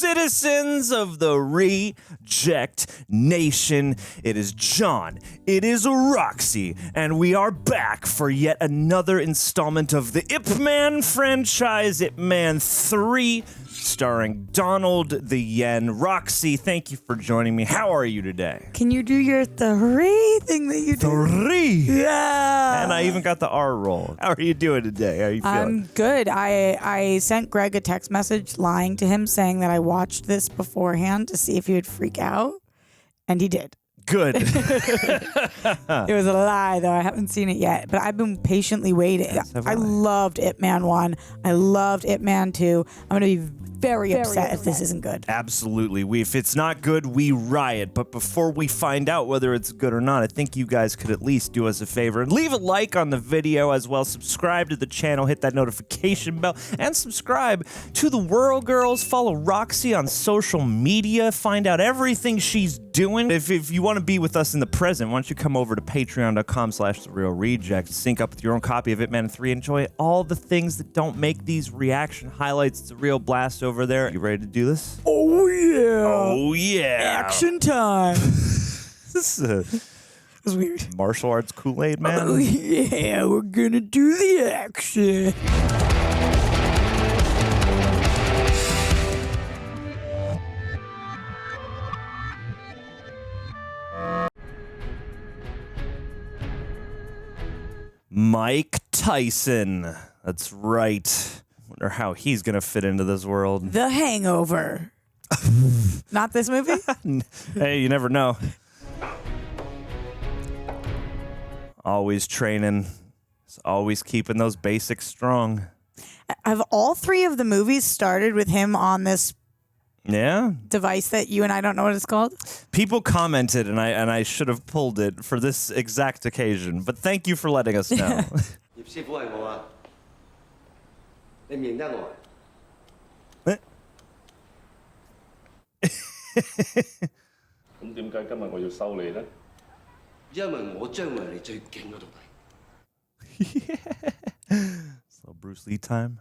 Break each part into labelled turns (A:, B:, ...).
A: citizens of the Reject Nation. It is John, it is Roxy, and we are back for yet another installment of the Ip Man franchise, Ip Man 3, starring Donald Yen. Roxy, thank you for joining me. How are you today?
B: Can you do your three thing that you do?
A: Three?
B: Yeah.
A: And I even got the R roll. How are you doing today? How are you feeling?
B: I'm good. I sent Greg a text message lying to him saying that I watched this beforehand to see if he would freak out, and he did.
A: Good.
B: It was a lie, though. I haven't seen it yet, but I've been patiently waiting.
A: Yes,
B: I loved Ip Man 1. I loved Ip Man 2. I'm going to be very upset if this isn't good.
A: Absolutely. If it's not good, we riot. But before we find out whether it's good or not, I think you guys could at least do us a favor and leave a like on the video as well. Subscribe to the channel, hit that notification bell, and subscribe to the Whirl Girls. Follow Roxy on social media. Find out everything she's doing. If you want to be with us in the present, why don't you come over to patreon.com/therealreject, sync up with your own copy of Ip Man 3, enjoy all the things that don't make these reaction highlights. It's a real blast over there. You ready to do this?
B: Oh, yeah.
A: Oh, yeah.
B: Action time.
A: This is
B: It's weird.
A: martial arts Kool-Aid, man.
B: Oh, yeah. We're going to do the action.
A: Mike Tyson. That's right. Wonder how he's gonna fit into this world.
B: The Hangover. Not this movie?
A: Hey, you never know. Always training. Always keeping those basics strong.
B: Have all three of the movies started with him on this
A: Yeah.
B: device that you and I don't know what it's called?
A: People commented, and I should have pulled it for this exact occasion. But thank you for letting us know.
C: 葉師傅係我啊，你唔認得我啊？
D: 咁點解今日我要收你咧？
C: 因為我將會係你最勁嗰徒弟。
A: So Bruce Lee time.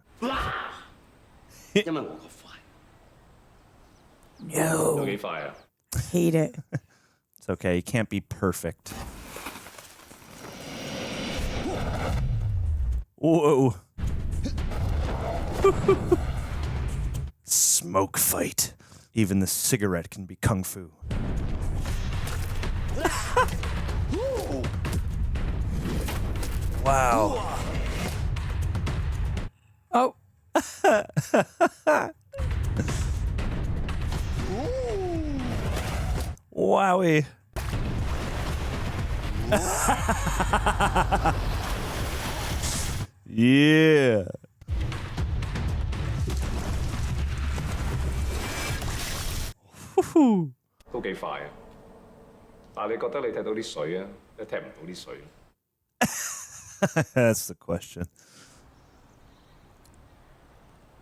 C: 因為我個快。
B: No.
D: 有幾快啊？
B: Hate it.
A: It's okay. You can't be perfect. Whoa. Smoke fight. Even the cigarette can be kung fu. Wow.
B: Oh.
A: Wowie. Yeah.
D: 都幾快啊！但係你覺得你踢到啲水啊，你踢唔到啲水。
A: That's the question.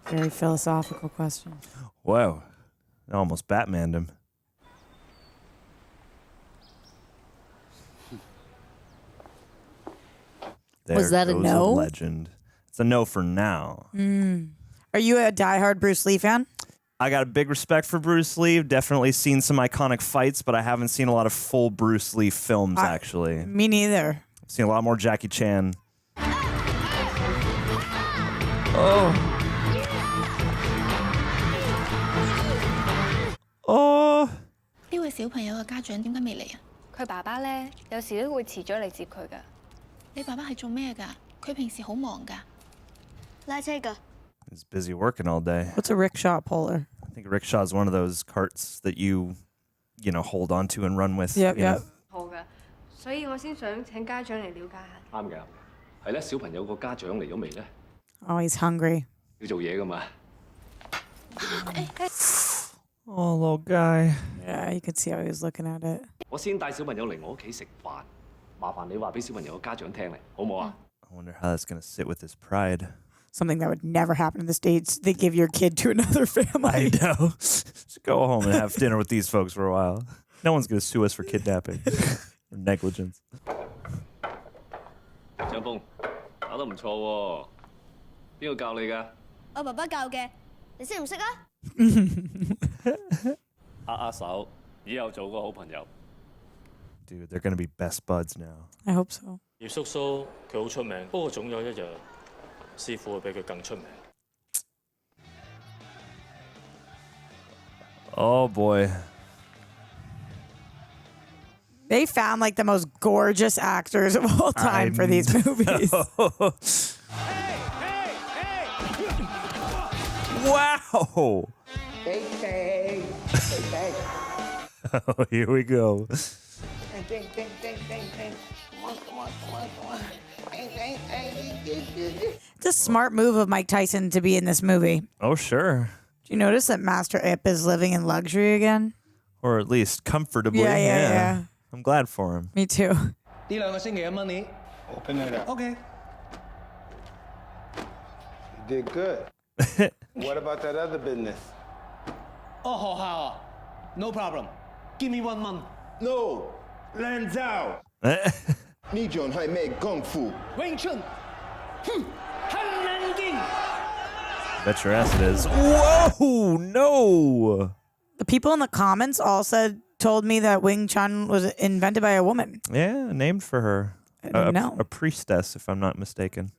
B: Very philosophical question.
A: Wow. I almost Batmaned him.
B: Was that a
A: goes
B: no?
A: Legend. It's a no for now.
B: Are you a diehard Bruce Lee fan?
A: I got a big respect for Bruce Lee. Definitely seen some iconic fights, but I haven't seen a lot of full Bruce Lee films, actually.
B: Me neither.
A: I've seen a lot more Jackie Chan. Oh.
E: 呢位小朋友嘅家長點解未嚟啊？
F: 佢爸爸咧，有時都會遲咗嚟接佢噶。
E: 你爸爸係做咩㗎？佢平時好忙㗎。
F: 拉車噶。
A: He's busy working all day.
B: What's a rickshaw puller?
A: I think a rickshaw is one of those carts that you hold on to and run with.
B: Yep,
A: you know?
B: yep.
F: 好噶，所以我先想請家長嚟了解下。
D: 啱嘅，係咧。小朋友個家長嚟咗未咧？
B: Oh, he's hungry.
D: 要做嘢㗎嘛。
A: Oh, little guy.
B: Yeah, you could see how he was looking at it.
D: 我先帶小朋友嚟我屋企食飯，麻煩你話俾小朋友個家長聽嚟，好唔好啊？
A: I wonder how that's going to sit with his pride.
B: Something that would never happen in the States. They give your kid to another family.
A: I know. Just go home and have dinner with these folks for a while. No one's going to sue us for kidnapping or negligence.
D: 張峰打得唔錯喎，邊個教你㗎？
G: 我爸爸教嘅，你識唔識啊？手，以後做個好朋友。
A: Dude, they're gonna be best buds now.
B: I hope so.
G: 葉叔叔佢好出名，不過總有一日師傅會比佢更出名。
A: Oh boy.
B: They found like the most gorgeous actors of all time for these movies.
A: Wow. Oh, here we go.
B: It's a smart move of Mike Tyson to be in this movie.
A: Oh, sure.
B: Do you notice that Master Ip is living in luxury again?
A: Or at least comfortably.
B: Yeah.
A: I'm glad for him.
B: Me too.
H: 呢兩個星期嘅 money，我俾你啦。OK。
I: You did good. What about that other business?
H: 哦，學校啊，No problem. Give me 1 month.
I: No, lands out. 呢種係咩功夫
H: Wing Chun，哼，很難見。
A: Bet your ass it is. Whoa, no.
B: The people in the comments all told me that Wing Chun was invented by a woman.
A: Yeah, named for her.
B: I didn't know.
A: A priestess, if I'm not mistaken.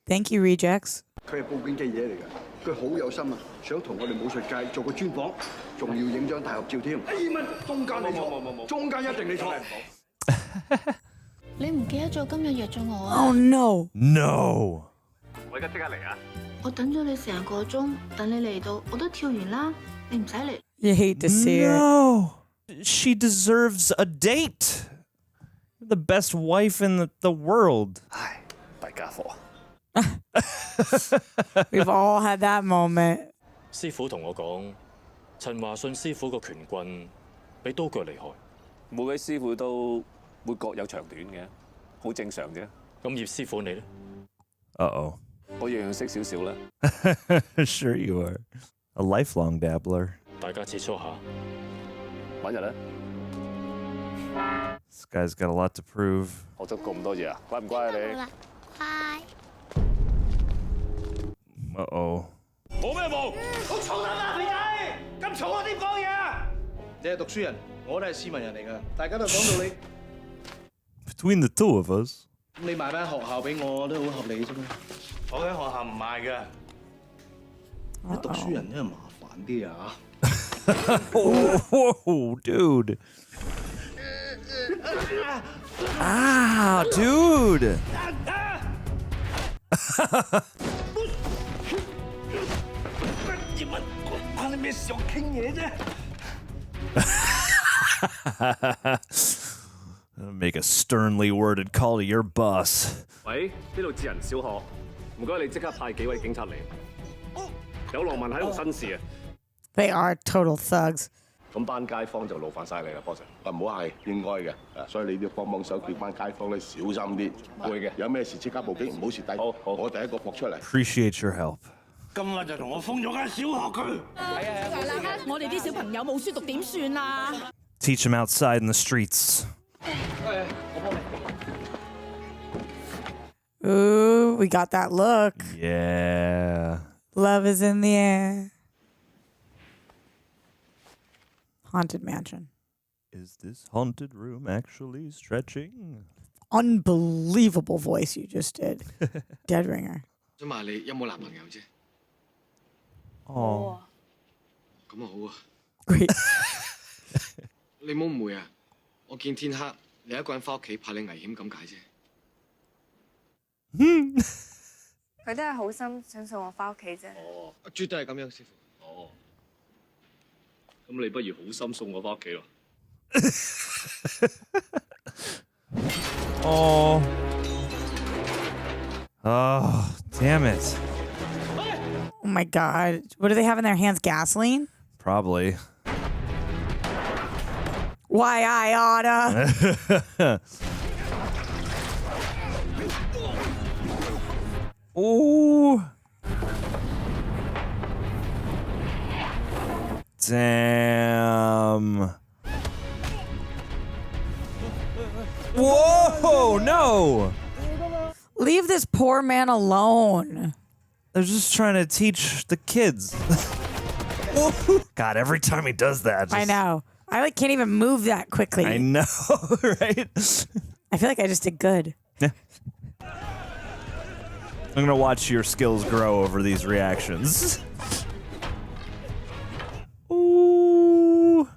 B: Thank you, rejects.
J: 佢係報警嘅嘢嚟㗎，佢好有心啊，想同我哋武術界做個專訪，仲要影張大合照添。中間你錯，中間一定你錯。
E: 你唔記得咗今日約咗我啊？
B: Oh no.
A: No.
D: 我而家即刻嚟啊！
E: 我等咗你成個鐘，等你嚟到，我都跳完啦，你唔使嚟。
B: You hate to see it.
A: No. She deserves a date. You're the best wife in the world.
G: 唉，弊家伙。
B: We've all had that moment.
G: 師傅同我講，陳華信師傅個拳棍比刀腳厲害。
K: 每位師傅都會各有長短嘅，好正常啫。
G: 咁葉師傅你咧
A: Uh-oh.
K: 我樣樣識少少啦。
A: Sure you are. A lifelong dabbler.
G: 大家切磋下。
K: 揾日啦。
A: This guy's got a lot to prove.
K: 學咗咁多嘢啊，乖唔乖啊你？
E: 乖。
A: Uh-oh.
D: 冇咩冇？
H: 好嘈啊，肥仔！咁嘈我點講嘢啊？你係讀書人，我都係斯文人嚟㗎，大家都講道理。
A: Between the two of us.
H: 咁你賣間學校俾我都好合理啫嘛。我間學校唔賣㗎。啲讀書人真係麻煩啲啊！
A: Whoa, dude. Ah, dude.
H: 關你咩事？我傾嘢啫。
A: Make a sternly worded call to your boss.
D: 喂，呢度智仁小學，唔該你即刻派幾位警察嚟。有羅文喺度新事啊！
B: They are total thugs.
D: 咁班街坊就勞煩晒你啦，波 Sir。
J: 唔好係應該嘅，所以你都要幫手叫班街坊咧小心啲。
D: 會嘅，
J: 有咩事即刻報警，唔好蝕底。
D: 好，
J: 我第一個撲出嚟。
A: Appreciate your help.
H: 今日就同我封咗間小學佢。
L: 我哋啲小朋友冇書讀點算啊？
A: Teach them outside in the streets.
B: Ooh, we got that look.
A: Yeah.
B: Love is in the air. Haunted mansion.
A: Is this haunted room actually stretching?
B: Unbelievable voice you just did. Dead ringer.
J: 想問你有冇男朋友啫？
A: Oh.
J: 咁啊好啊。
B: Great.
J: 你唔好誤會啊！我見天黑，你一個人翻屋企，怕你危險咁解啫。
F: 佢都係好心想送我翻屋企啫。
J: 哦，絕對係咁樣，師傅。
D: 哦，咁你不如好心送我翻屋企咯。
A: Oh. Oh, damn it.
B: Oh my God. What do they have in their hands? Gasoline?
A: Probably.
B: Why I oughta.
A: Ooh. Damn. Whoa, no.
B: Leave this poor man alone.
A: They're just trying to teach the kids. God, every time he does that.
B: I know. I like can't even move that quickly.
A: I know, right?
B: I feel like I just did good.
A: Yeah. I'm gonna watch your skills grow over these reactions. Ooh.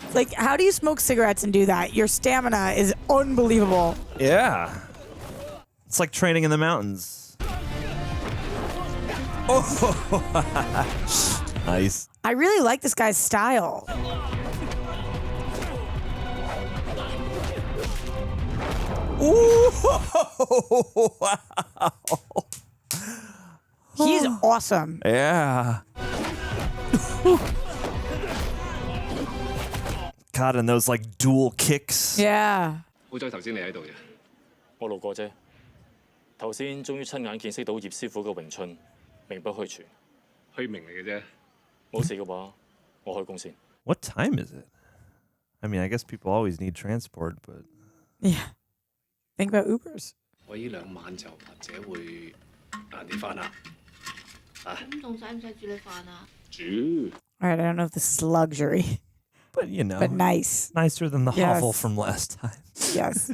B: It's like, how do you smoke cigarettes and do that? Your stamina is unbelievable.
A: Yeah. It's like training in the mountains. Oh, nice.
B: I really like this guy's style.
A: Ooh, wow.
B: He's awesome.
A: Yeah. God, and those like dual kicks.
B: Yeah.
D: 好彩頭先你喺度嘅。
G: 我路過啫。頭先終於親眼見識到葉師傅嘅詠春，名不虛傳。
D: 虛名嚟嘅啫。
G: 冇事嘅話，我開工先。
A: What time is it? I mean, I guess people always need transport, but
B: Yeah. Think about Ubers.
H: 我呢兩晚就或者會晏啲翻啦。啊，
E: 咁仲使唔使煮你飯啊？
H: 煮。
B: All right, I don't know if this is luxury,
A: but you know,
B: but nice.
A: Nicer than the
B: Yes.
A: hovel from last time.
B: Yes.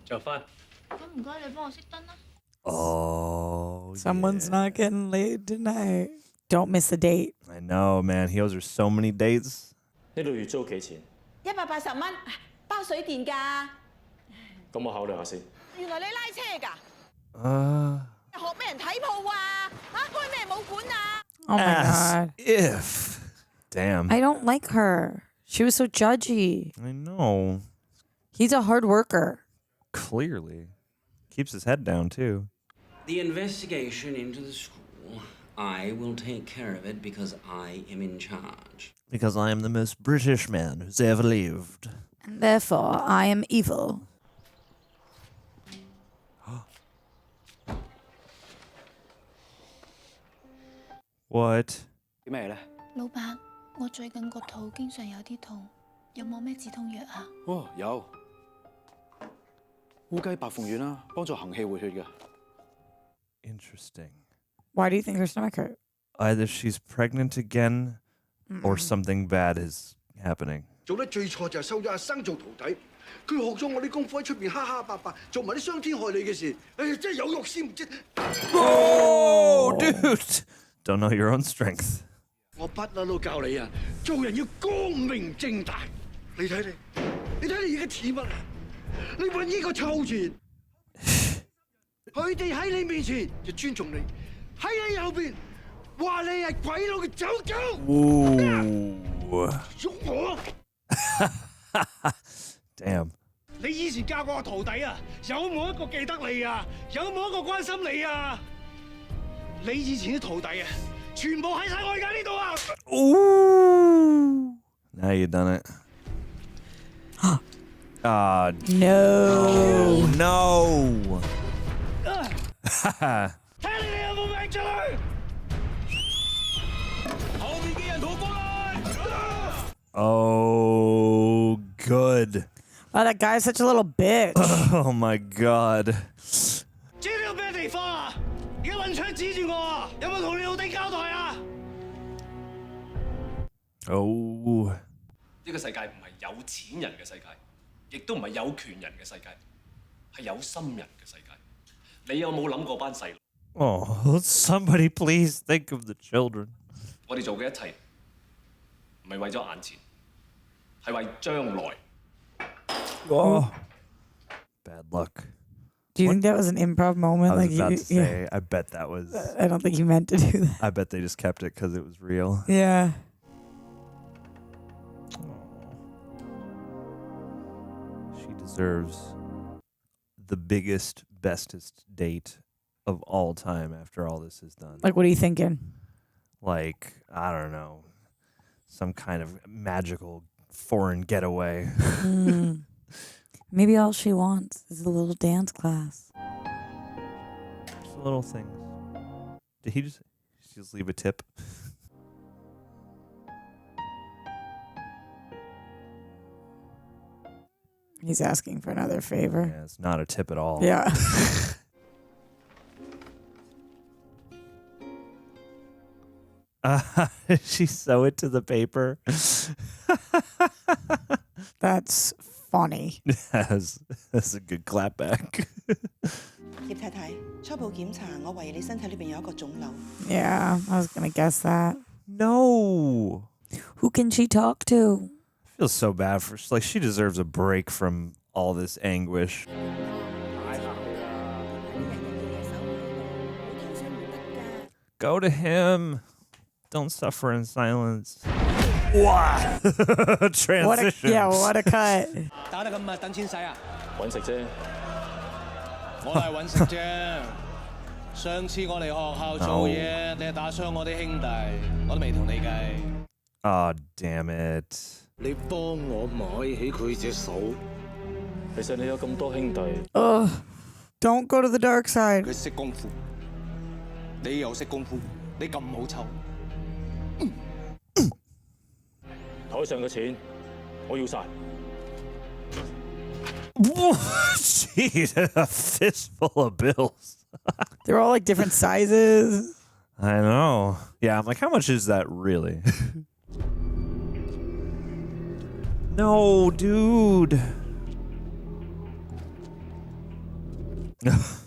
H: 着翻。
E: 咁唔該你幫我熄燈啦。
A: Oh,
B: Someone's not getting laid tonight. Don't miss the date.
A: I know, man. He owes her so many dates.
G: 呢度月租幾錢？
L: 180蚊，包水電㗎。
G: 咁我考慮下先。
L: 原來你拉車㗎？學咩人睇鋪啊？嚇開咩武館啊？
B: Oh my
A: As
B: God.
A: if. Damn.
B: I don't like her. She was so judgy.
A: I know.
B: He's a hard worker.
A: Clearly. Keeps his head down, too.
M: The investigation into the school, I will take care of it because I am in charge.
A: Because I am the most British man who's ever lived.
B: And therefore, I am evil.
A: What?
K: 咩咧？
E: 老闆，我最近個肚經常有啲痛，有冇咩止痛藥啊？
K: 哦，有烏雞白鳳丸啦，幫助行氣活血嘅。
A: Interesting.
B: Why do you think her stomach hurt?
A: Either she's pregnant again or something bad is happening.
J: 做得最錯就係收咗阿生做徒弟，佢學咗我啲功夫喺出邊蝦蝦霸霸，做埋啲傷天害理嘅事，唉，真係有肉先唔知。
A: Oh, dude! Don't know your own strength.
J: 我不嬲都教你啊，做人要光明正大。你睇你而家似乜啊？你揾呢個臭錢，佢哋喺你面前就尊重你，喺你後邊話你係鬼佬嘅走狗。
A: Ooh.
J: 喐我！
A: Damn.
N: 你以前教過我徒弟啊，有冇一個記得你啊？有冇一個關心你啊？你以前啲徒弟啊，全部喺晒我而家呢度啊！
A: Ooh. Now you done it.
B: No.
A: No.
N: 睇你哋有冇命出去！後面嘅人同我過嚟！
A: Oh, good.
B: Oh, that guy's such a little bitch.
A: Oh my God.
N: 知呢個咩地方啊？而家揾槍指住我啊！有冇同你老弟交代啊？
A: Oh.
H: 呢個世界唔係有錢人嘅世界，亦都唔係有權人嘅世界，係有心人嘅世界。你有冇諗過班細路？
A: Oh, somebody please think of the children.
H: 我哋做嘅一切唔係為咗眼前，係為將來。
A: Oh. Bad luck.
B: Do you think that was an improv moment?
A: I was
B: Like
A: about
B: you,
A: to say, I bet that was.
B: I don't think you meant to do that.
A: I bet they just kept it because it was real.
B: Yeah.
A: She deserves the biggest, bestest date of all time after all this is done.
B: Like, what are you thinking?
A: Like, I don't know, some kind of magical foreign getaway.
B: Maybe all she wants is a little dance class.
A: Just little things. Did he just leave a tip?
B: He's asking for another favor.
A: Yeah, it's not a tip at all.
B: Yeah.
A: She sew it to the paper.
B: That's funny.
A: That's a good clapback.
L: 葉太太，初步檢查，我懷疑你身體裏邊有一個腫瘤。
B: Yeah, I was gonna guess that.
A: No.
B: Who can she talk to?
A: I feel so bad for like she deserves a break from all this anguish. Go to him. Don't suffer in silence. Wow. Transition.
B: What a cut.
N: 打得咁密，等錢使啊？
G: 揾食啫。
N: 我係揾食啫。上次我嚟學校做嘢，你係打傷我啲兄弟，我都未同你計。
A: Oh, damn it.
N: 你幫我買起佢隻手。
G: 其實你有咁多兄弟。
B: Don't go to the dark side.
N: 佢識功夫，你又識功夫，你咁好抽。
G: 台上嘅錢，我要晒。
A: Jeez, a fistful of bills.
B: They're all like different sizes.
A: I know. Yeah, I'm like, how much is that really? No, dude. Of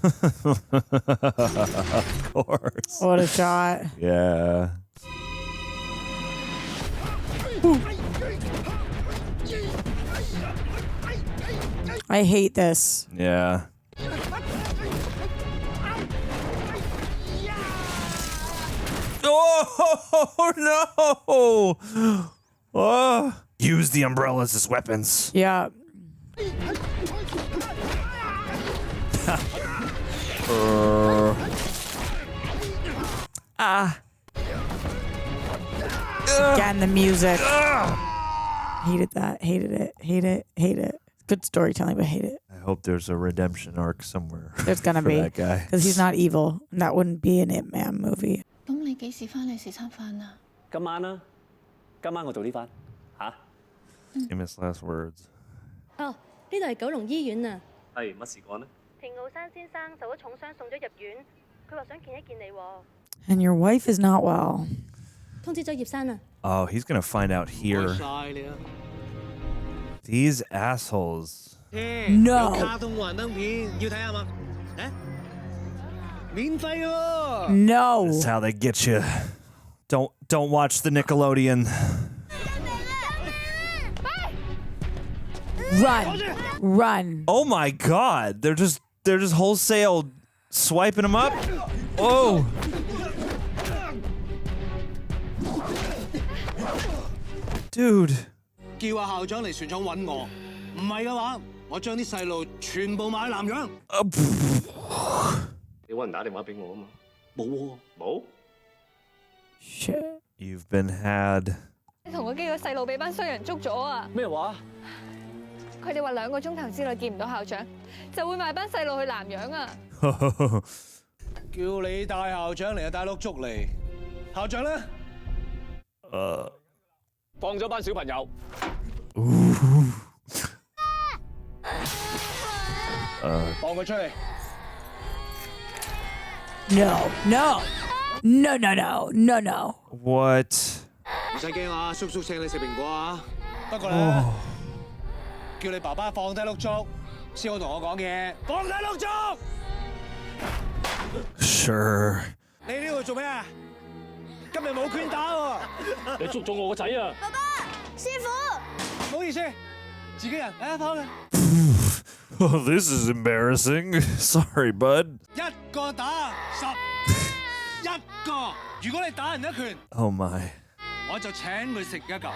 A: course.
B: What a shot.
A: Yeah.
B: I hate this.
A: Yeah. Oh no! Oh. Use the umbrellas as weapons.
B: Yeah. Again, the music. Hated that. Hated it. Hate it. Hate it. Good storytelling, but hate it.
A: I hope there's a redemption arc somewhere.
B: There's gonna
A: for
B: be.
A: that guy.
B: Because he's not evil. That wouldn't be an Ip Man movie.
E: 咁你幾時翻嚟食餐飯啊？
K: 今晚啦，今晚我做呢番嚇。
A: Famous last words.
O: 哦，呢度係九龍醫院啊。
H: 係乜事幹呢？
O: 田傲山先生受咗重傷送咗入院，佢話想見一見你喎。
B: And your wife is not well.
O: 通知咗葉生啊。
A: Oh, he's gonna find out here. These assholes.
B: No.
N: 卡通幻燈片要睇下嘛？誒，免費喎。
B: No.
A: That's how they get you. Don't watch the Nickelodeon.
B: Run.
A: Oh my God! They're just wholesale swiping them up. Oh. Dude.
N: 叫阿校長嚟船廠揾我，唔係嘅話，我將啲細路全部賣去南洋。
D: 你揾人打電話俾我啊嘛？冇喎，冇。
B: Shit.
A: You've been had.
F: 你同嗰幾個細路俾班衰人捉咗啊！
K: 咩話？
F: 佢哋話2個鐘頭之內見唔到校長，就會賣班細路去南洋啊！
N: 叫你帶校長嚟就帶碌竹嚟，校長咧？
K: 放咗班小朋友。
N: 放佢出嚟。
B: No.
A: What?
N: 唔使驚啊，叔叔請你食蘋果啊。不過咧，叫你爸爸放低碌竹，先好同我講嘢。放低碌竹。
A: Sure.
N: 你呢度做咩啊？今日冇拳打喎。
G: 你捉咗我個仔啊！
L: 爸爸，師傅，
N: 唔好意思，自己人，嚟跑嘅。
A: Oh, this is embarrassing. Sorry, bud.
N: 一個打10，一個。如果你打人一拳，
A: Oh my.
N: 我就請佢食一嚿。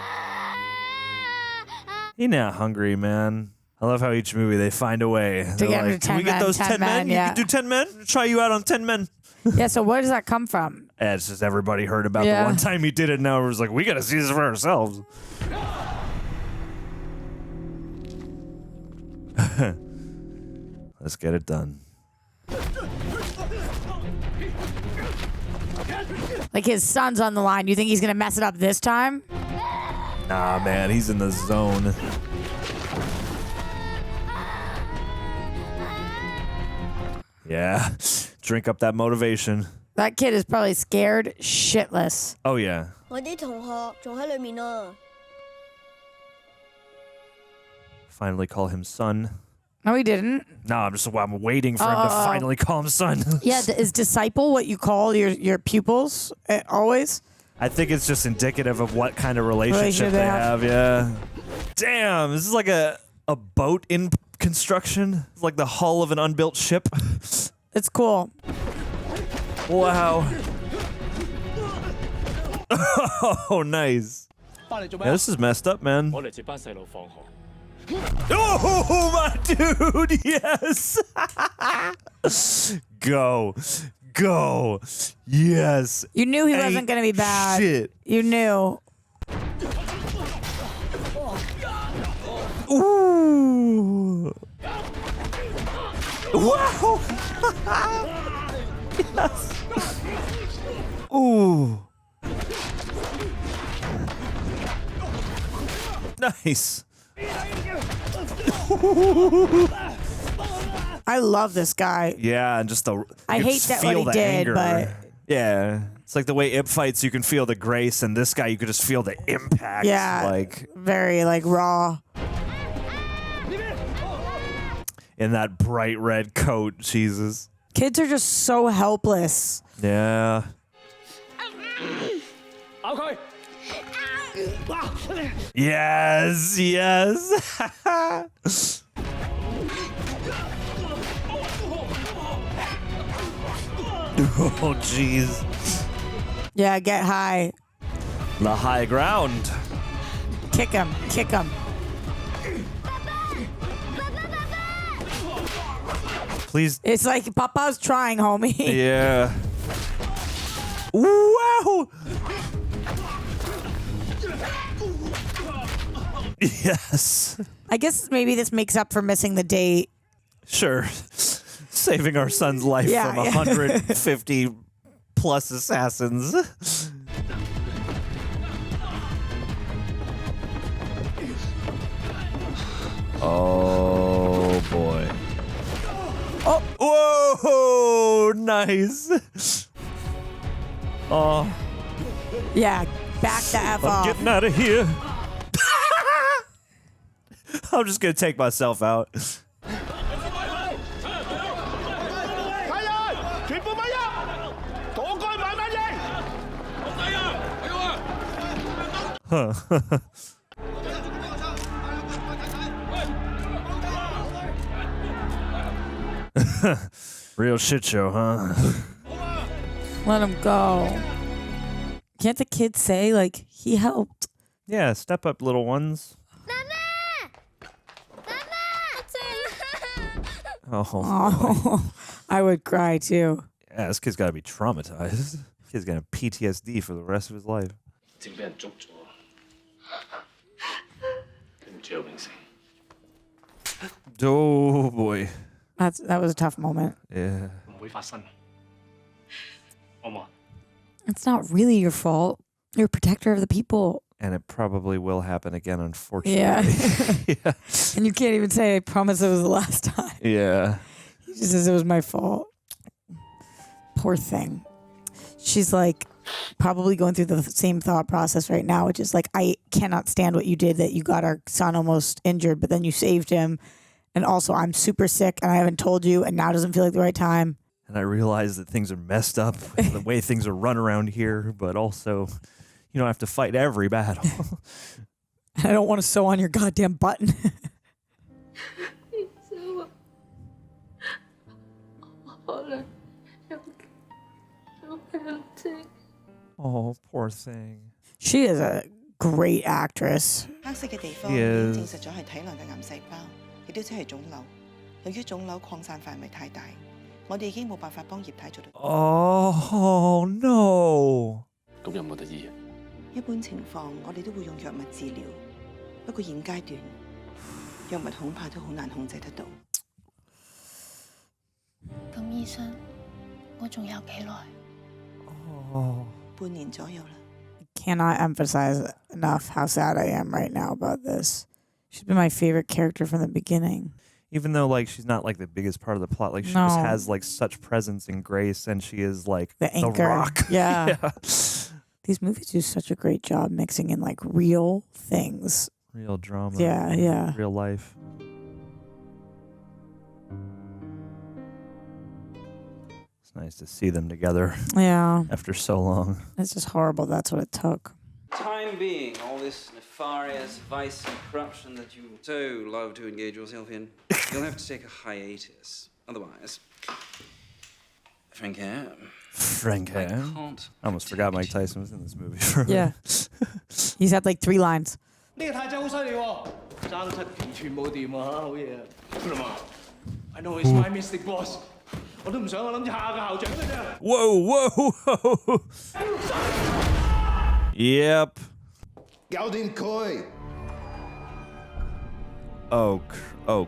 A: He's not hungry, man. I love how each movie they find a way.
B: To
A: They're
B: get him to
A: like, can we
B: 10
A: get
B: men,
A: those 10 men?
B: yeah.
A: You can do 10 men? Try you out on 10 men.
B: Yeah, so where does that come from?
A: Yeah, it's just everybody heard about
B: Yeah.
A: the one time he did it. Now it was like, we got to see this for ourselves. Let's get it done.
B: Like his son's on the line. You think he's going to mess it up this time?
A: Nah, man, he's in the zone. Yeah, drink up that motivation.
B: That kid is probably scared shitless.
A: Oh, yeah.
P: 我啲同學仲喺裏面啊。
A: Finally call him son.
B: No, he didn't.
A: No, I'm waiting for him to finally call him son.
B: Yeah, is disciple what you call your pupils always?
A: I think it's just indicative of what kind of relationship they have. Yeah. Damn, this is like a boat in construction. It's like the hull of an unbuilt ship.
B: It's cool.
A: Wow. Oh, nice. Yeah, this is messed up, man. Oh, my dude, yes. Go. Yes.
B: You knew he wasn't going to be bad.
A: Shit.
B: You knew. Ooh.
A: Wow. Yes. Ooh. Nice.
B: I love this guy.
A: Yeah, and just
B: I hate that what he did,
A: anger.
B: but
A: yeah, it's like the way Ip fights, you can feel the grace, and this guy, you could just feel the impact.
B: Yeah,
A: like
B: very raw.
A: In that bright red coat, Jesus.
B: Kids are just so helpless.
A: Yeah.
N: Okay.
A: Yes. Oh, jeez.
B: Yeah, get high.
A: The high ground.
B: Kick him.
A: Please.
B: It's like Papa's trying, homie.
A: Yeah. Wow. Yes.
B: I guess maybe this makes up for missing the date.
A: Sure. Saving our son's life from 150 plus assassins. Oh, boy. Oh. Whoa. Nice. Oh.
B: Yeah. Back the F off.
A: I'm getting out of here. I'm just going to take myself out. Huh. Real shit show, huh?
B: Let him go. Can't the kids say, like, he helped?
A: Yeah, step up, little ones.
B: Oh, I would cry too.
A: Yeah, this kid's got to be traumatized. Kid's got PTSD for the rest of his life. Oh boy.
B: That was a tough moment.
A: Yeah.
B: It's not really your fault. You're a protector of the people.
A: And it probably will happen again, unfortunately.
B: Yeah.
A: Yeah.
B: And you can't even say, I promise it was the last time.
A: Yeah.
B: He just says it was my fault. Poor thing. She's like probably going through the same thought process right now, which is like, I cannot stand what you did, that you got our son almost injured, but then you saved him. And also, I'm super sick and I haven't told you, and now doesn't feel like the right time.
A: And I realize that things are messed up, the way things are run around here, but also, you don't have to fight every battle.
B: I don't want to sew on your goddamn button.
A: Oh, poor thing.
B: She is a great actress.
Q: 黑色嘅地方
A: He
Q: 已
A: is.
Q: 經證實咗係體內嘅癌細胞，亦都即係腫瘤。由於腫瘤擴散範圍太大，我哋已經冇辦法幫葉太做到。
A: Oh, no.
H: 咁有冇得醫啊？
Q: 一般情況，我哋都會用藥物治療，不過現階段藥物恐怕都好難控制得到。
E: 咁醫生，我仲有幾耐？
A: Oh.
Q: 半年左右啦。
B: Cannot emphasize enough how sad I am right now about this. She's been my favorite character from the beginning.
A: Even though like she's not like the biggest part of the plot, like she just has like such presence and grace, and she is like
B: the anchor.
A: Rock.
B: Yeah. These movies do such a great job mixing in like real things.
A: Real drama.
B: Yeah, yeah.
A: Real life. It's nice to see them together.
B: Yeah.
A: After so long.
B: It's just horrible. That's what it took.
M: Time being, all this nefarious vice and corruption that you so love to engage yourself in, you'll have to take a hiatus. Otherwise, Frank Ham.
A: I almost forgot Mike Tyson was in this movie.
B: Yeah. He's had like 3 lines.
N: 呢個太仔好犀利喎，爭七件全部掂啊，好嘢啊！係嘛 ？I know it's my mistake, boss。我都唔想，我諗住下個校長嘅啫。
A: Whoa. Yep.
I: Galdin Koi.
A: Oh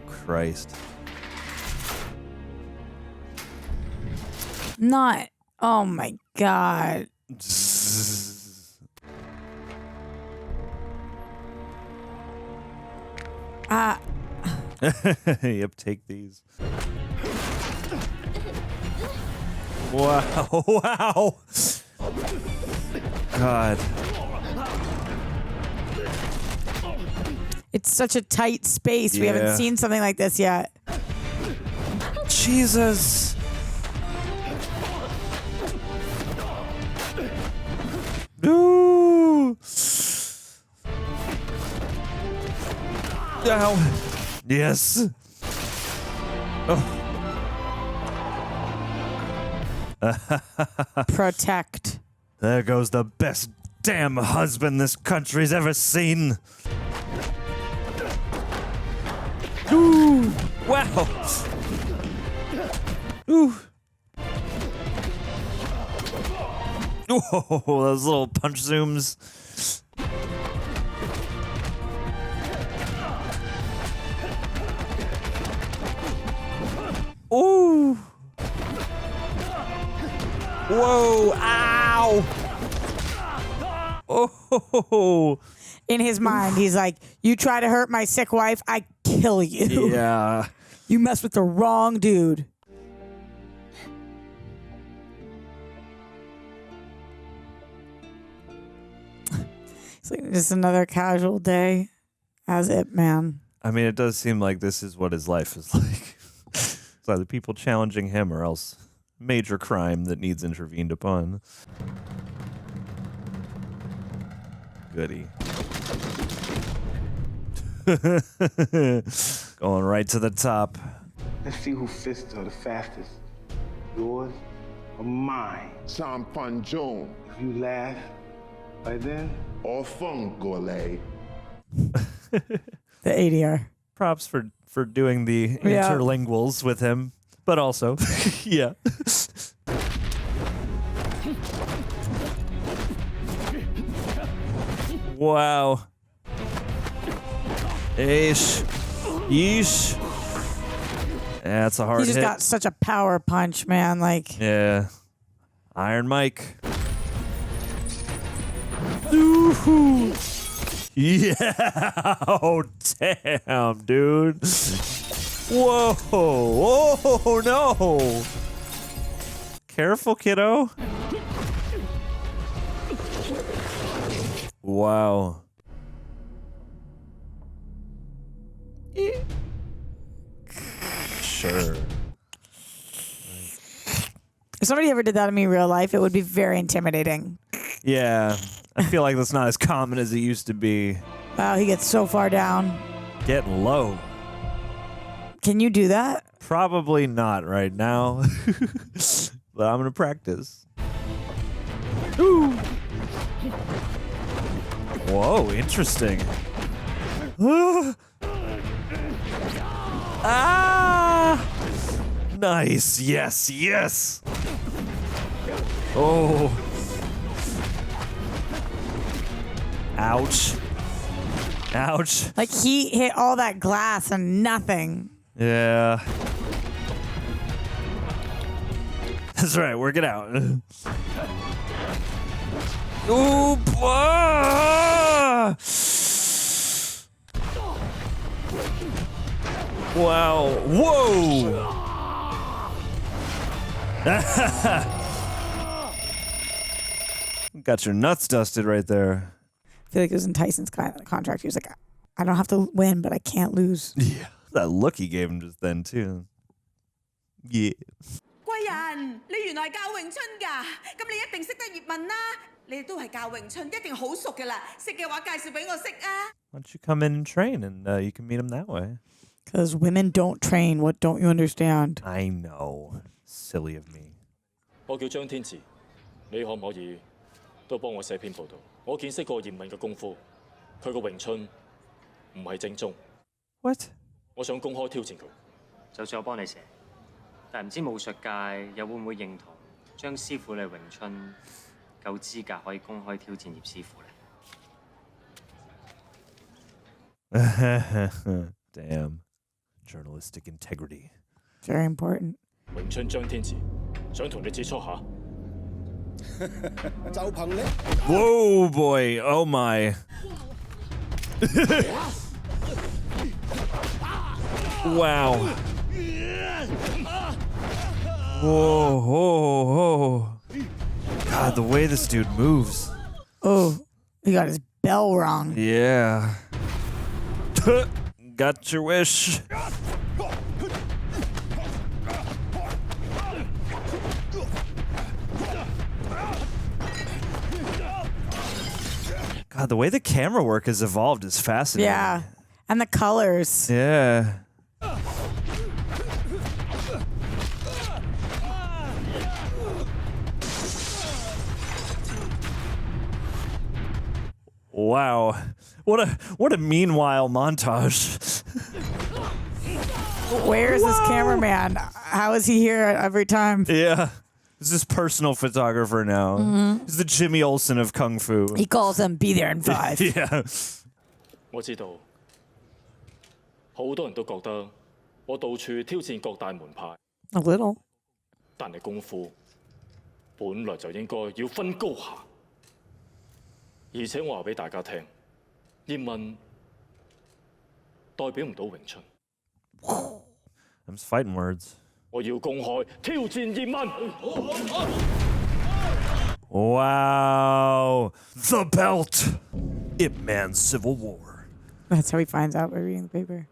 A: Christ.
B: Not. Oh my God.
A: Yep, take these. Wow. God.
B: It's such a tight space. We haven't seen something like this yet.
A: Jesus. Ooh. Ow. Yes. Oh.
B: Protect.
A: There goes the best damn husband this country's ever seen. Ooh. Wow. Ooh. Oh, those little punch zooms. Ooh. Whoa. Ow. Oh.
B: In his mind, he's like, you try to hurt my sick wife, I kill you.
A: Yeah.
B: You mess with the wrong dude. It's like just another casual day as Ip Man.
A: I mean, it does seem like this is what his life is like. It's either people challenging him or else major crime that needs intervened upon. Goody. Going right to the top.
N: Let's see whose fists are the fastest. Yours or mine?
I: Sampanjong.
N: If you laugh, right then.
I: Or Fungole.
B: The ADR.
A: Props for doing the interlinguals with him, but also, yeah. Wow. Yeesh. That's a hard hit.
B: He just got such a power punch, man. Like.
A: Yeah. Iron Mike. Ooh. Yeah. Oh, damn, dude. Whoa. Oh, no. Careful, kiddo. Wow. Sure.
B: If somebody ever did that to me in real life, it would be very intimidating.
A: Yeah. I feel like that's not as common as it used to be.
B: Wow, he gets so far down.
A: Getting low.
B: Can you do that?
A: Probably not right now. But I'm going to practice. Ooh. Whoa, interesting. Ah! Nice. Yes, yes. Oh. Ouch. Ouch.
B: Like he hit all that glass and nothing.
A: Yeah. That's right. Work it out. Ooh. Ah! Wow. Whoa. Got your nuts dusted right there.
B: I feel like it was in Tyson's contract. He was like, I don't have to win, but I can't lose.
A: Yeah. That look he gave him just then, too. Yeah.
L: 貴人，你原來係教詠春㗎，咁你一定識得葉問啦。你哋都係教詠春，一定好熟㗎啦。識嘅話介紹俾我識啊。
A: Why don't you come in and train, and you can meet him that way?
B: Because women don't train. What don't you understand?
A: I know. Silly of me.
G: 我叫張天賜，你可唔可以都幫我寫篇報導？我見識過葉問嘅功夫，佢個詠春唔係正宗。
A: What？
G: 我想公開挑戰佢。
R: 就算我幫你寫，但係唔知武術界又會唔會認同張師傅你詠春夠資格可以公開挑戰葉師傅
A: 咧？Damn. Journalistic integrity.
B: Very important.
G: 詠春張天賜，想同你接觸下。
J: 就憑你。
A: Whoa, boy. Oh, my. Wow. Whoa, whoa, whoa. God, the way this dude moves.
B: Oh, he got his bell wrong.
A: Yeah. Got your wish. God, the way the camera work has evolved is fascinating.
B: Yeah. And the colors.
A: Yeah. Wow. What a meanwhile montage.
B: Where is this cameraman? How is he here every time?
A: Yeah. He's his personal photographer now.
B: Mm-hmm.
A: He's the Jimmy Olsen of Kung Fu.
B: He calls him be there in 5.
A: Yeah.
G: 我知道，好多人都覺得我到處挑戰各大門派。
B: A little.
G: 但係功夫本來就應該要分高下，而且我話俾大家聽，葉問代表唔到詠春。
A: Them's fighting words.
G: 我要公開挑戰葉問。
A: Wow. The belt. Ip Man Civil War.
B: That's how he finds out by reading the paper.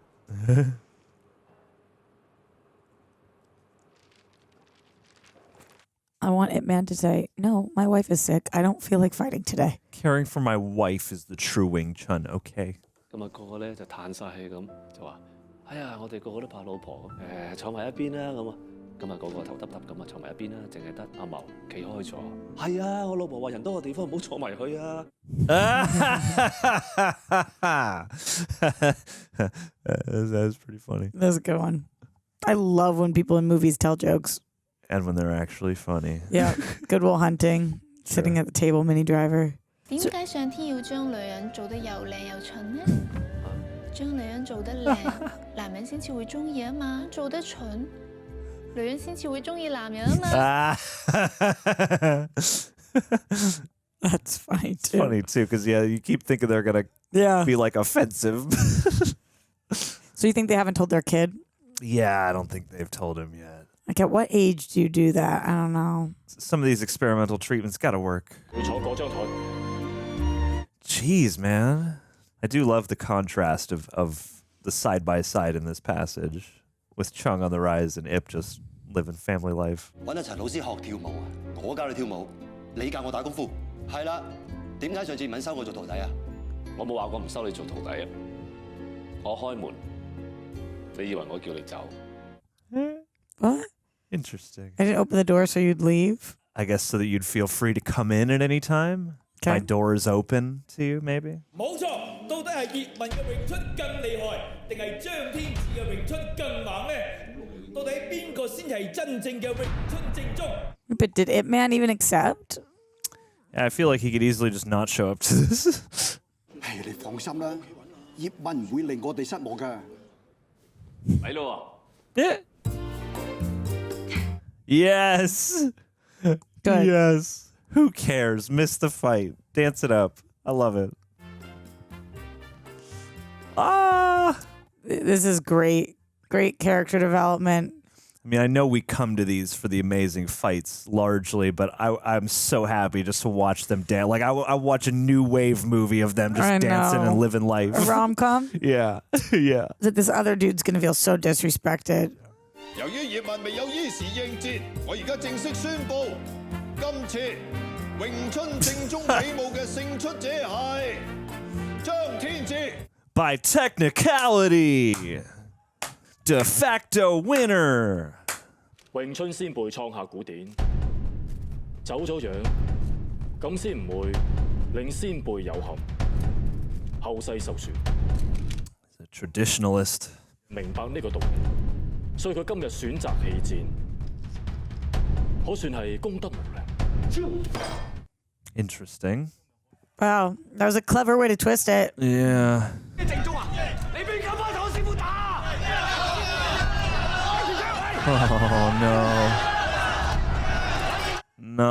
B: I want Ip Man to say, no, my wife is sick. I don't feel like fighting today.
A: Caring for my wife is the true Wing Chun, okay?
K: 咁啊，個個咧就嘆晒氣咁，就話：哎呀，我哋個個都怕老婆，坐埋一邊啦咁啊。咁啊，個個頭耷耷咁啊，坐埋一邊啦，淨係得阿茂企開咗。係啊，我老婆話人多嘅地方唔好坐埋去啊。
A: That's pretty funny.
B: That's a good one. I love when people in movies tell jokes.
A: And when they're actually funny.
B: Yeah. Good Will Hunting, sitting at the table, Mini Driver.
E: 點解上天要將女人做得又靚又蠢呢？將女人做得靚，男人先至會中意啊嘛；做得蠢，女人先至會中意男人啊嘛。
B: That's funny
A: It's
B: too.
A: funny too, because yeah, you keep thinking they're gonna be like offensive.
B: So you think they haven't told their kid?
A: Yeah, I don't think they've told him yet.
B: Like, at what age do you do that? I don't know.
A: Some of these experimental treatments gotta work.
G: 你坐嗰張台。
A: Jeez, man. I do love the contrast of the side by side in this passage, with Chung on the rise and Ip just living family life.
S: 揾阿陳老師學跳舞啊！我教你跳舞，你教我打功夫。係啦，點解上次唔肯收我做徒弟啊？
K: 我冇話過唔收你做徒弟啊！我開門，你以為我叫你走？
B: What?
A: Interesting.
B: I didn't open the door so you'd leave?
A: I guess so that you'd feel free to come in at any time. My door is open to you, maybe?
T: 冇錯，到底係葉問嘅詠春更厲害，定係張天賜嘅詠春更猛呢？到底邊個先係真正嘅詠春正宗？
B: But did Ip Man even accept?
A: Yeah, I feel like he could easily just not show up to this.
J: 唉，你放心啦，葉問唔會令我哋失望㗎。
K: 嚟咯
A: Yes.
B: Good.
A: Yes. Who cares? Miss the fight. Dance it up. I love it. Ah.
B: This is great. great character development.
A: I mean, I know we come to these for the amazing fights largely, but I'm so happy just to watch them dance. Like, I watch a new wave movie of them just dancing and living life.
B: A rom-com?
A: Yeah. Yeah.
B: That this other dude's going to feel so disrespected.
I: 由於葉問未有依時應節，我而家正式宣佈，今次詠春正宗比武嘅勝出者係張天志。
A: By technicality, de facto winner.
G: 詠春先輩創下古典，走咗樣，咁先唔會令先輩有憾，後世受損。
A: A traditionalist.
G: 明白呢個道理，所以佢今日選擇棄戰，可算係功德無量。
A: Interesting.
B: Wow, that was a clever way to twist it.
A: Yeah.
N: 正宗啊！你邊敢開同我師傅打
A: Oh no. No.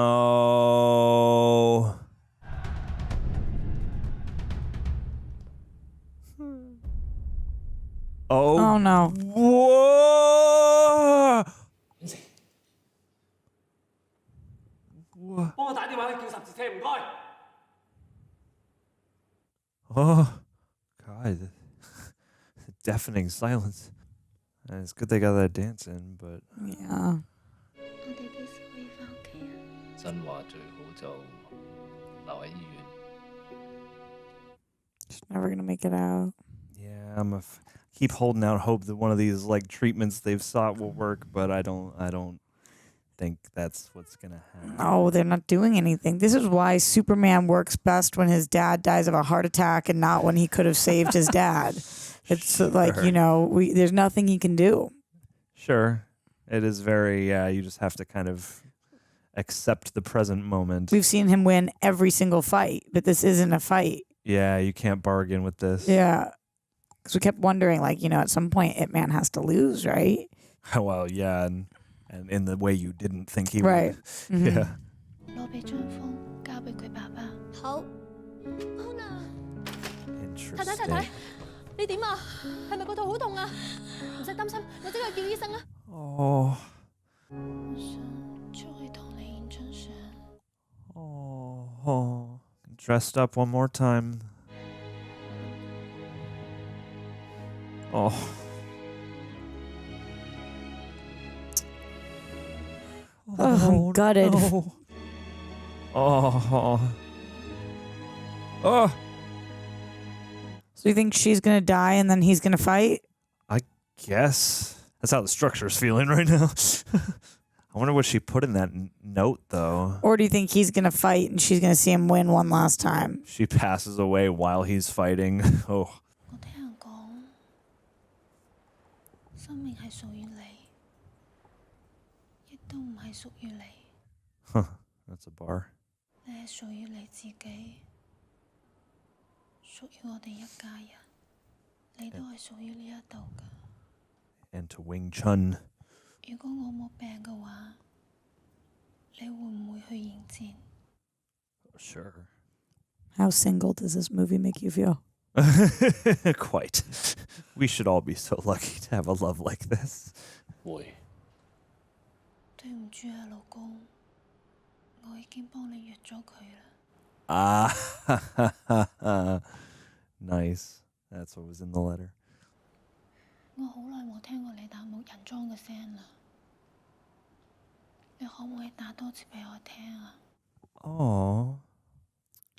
A: Oh
B: no.
A: Whoa.
K: 幫我打電話去叫十字車，唔該。
A: Oh, God. Deafening silence. And it's good they got that dance in, but...
B: Yeah.
E: 我哋幾時可以返屋企啊？
K: 真話最好就留喺醫院。
B: She's never going to make it out.
A: Yeah, keep holding out hope that one of these like treatments they've sought will work, but I don't think that's what's gonna happen.
B: No, they're not doing anything. This is why Superman works best when his dad dies of a heart attack and not when he could have saved his dad. It's like, you know, there's nothing he can do.
A: Sure. It is very, you just have to kind of accept the present moment.
B: We've seen him win every single fight, but this isn't a fight.
A: Yeah, you can't bargain with this.
B: Yeah. Because we kept wondering, like, you know, at some point, Ip Man has to lose, right?
A: Well, yeah, and in the way you didn't think he
B: right.
A: would.
B: Mm-hmm.
A: Yeah.
E: 攞俾張風，交俾佢爸爸。好。
F: 太太太太，你點啊？係咪個肚好痛啊？唔使擔心，我即刻叫醫生啊。
A: 哦。
E: 我想出去同你影張相。
A: Oh. Dressed up one more time. Oh.
B: Oh, I'm gutted.
A: No. Oh. Oh.
B: So you think she's going to die and then he's going to fight?
A: I guess. That's how the structure's feeling right now. I wonder what she put in that note, though.
B: Or do you think he's going to fight and she's going to see him win one last time?
A: She passes away while he's fighting. Oh.
E: 我聽人講，生命係屬於你，亦都唔係屬於你。
A: Huh. That's a bar.
E: 你係屬於你自己，屬於我哋一家人。你都係屬於呢一度㗎。
A: And to Wing Chun.
E: 如果我冇病嘅話，你會唔會去迎戰？
A: Sure.
B: How single does this movie make you feel?
A: Quite. We should all be so lucky to have a love like this.
K: 會。
E: 對唔住啊，老公，我已經幫你約咗佢啦。
A: Ah, nice. That's what was in the letter.
E: 我好耐冇聽過你打木人樁嘅聲啦，你可唔可以打多次俾我聽啊？
A: Oh,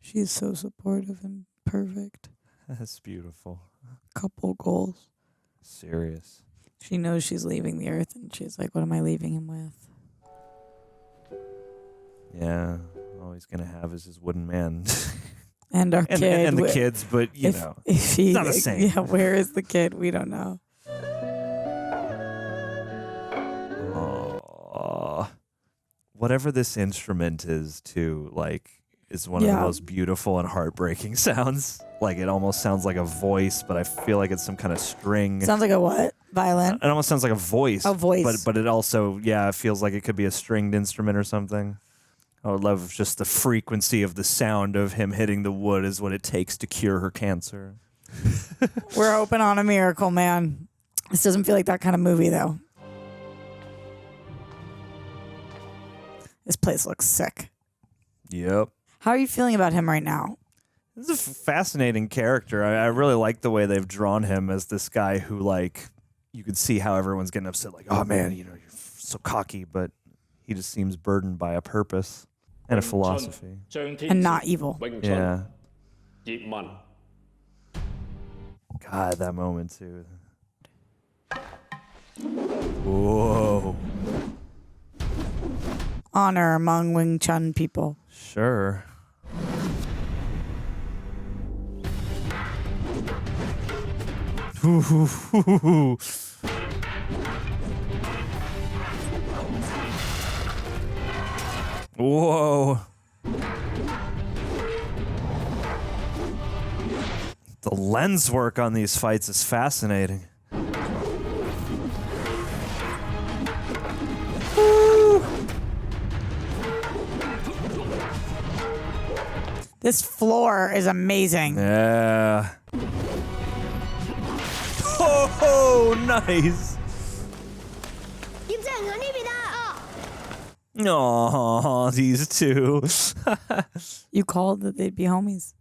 B: She's so supportive and perfect.
A: that's beautiful.
B: Couple goals.
A: Serious.
B: She knows she's leaving the earth and she's like, what am I leaving him with?
A: Yeah, all he's gonna have is his wooden man.
B: And our kid.
A: And the kids, but you know,
B: if he,
A: it's not the same.
B: Yeah, where is the kid? We don't know.
A: Oh, whatever this instrument is, too, like, is one of the most beautiful and heartbreaking sounds. Like, it almost sounds like a voice, but I feel like it's some kind of string.
B: Sounds like a what? Violin?
A: It almost sounds like a voice.
B: A voice.
A: But it also, yeah, it feels like it could be a stringed instrument or something. I would love just the frequency of the sound of him hitting the wood is what it takes to cure her cancer.
B: We're hoping on a miracle, man. This doesn't feel like that kind of movie, though. This place looks sick.
A: Yep.
B: How are you feeling about him right now?
A: This is a fascinating character. I really like the way they've drawn him as this guy who, like, you could see how everyone's getting upset. Like, oh, man, you know, you're so cocky. But he just seems burdened by a purpose and a philosophy.
B: And not evil.
A: Yeah.
D: 葉問
A: God, that moment, too. Whoa.
B: Honor among Wing Chun people.
A: Sure. Whoa. The lens work on these fights is fascinating. Woo.
B: This floor is amazing.
A: Yeah. Oh, nice. Aw, these two.
B: You called that they'd be homies.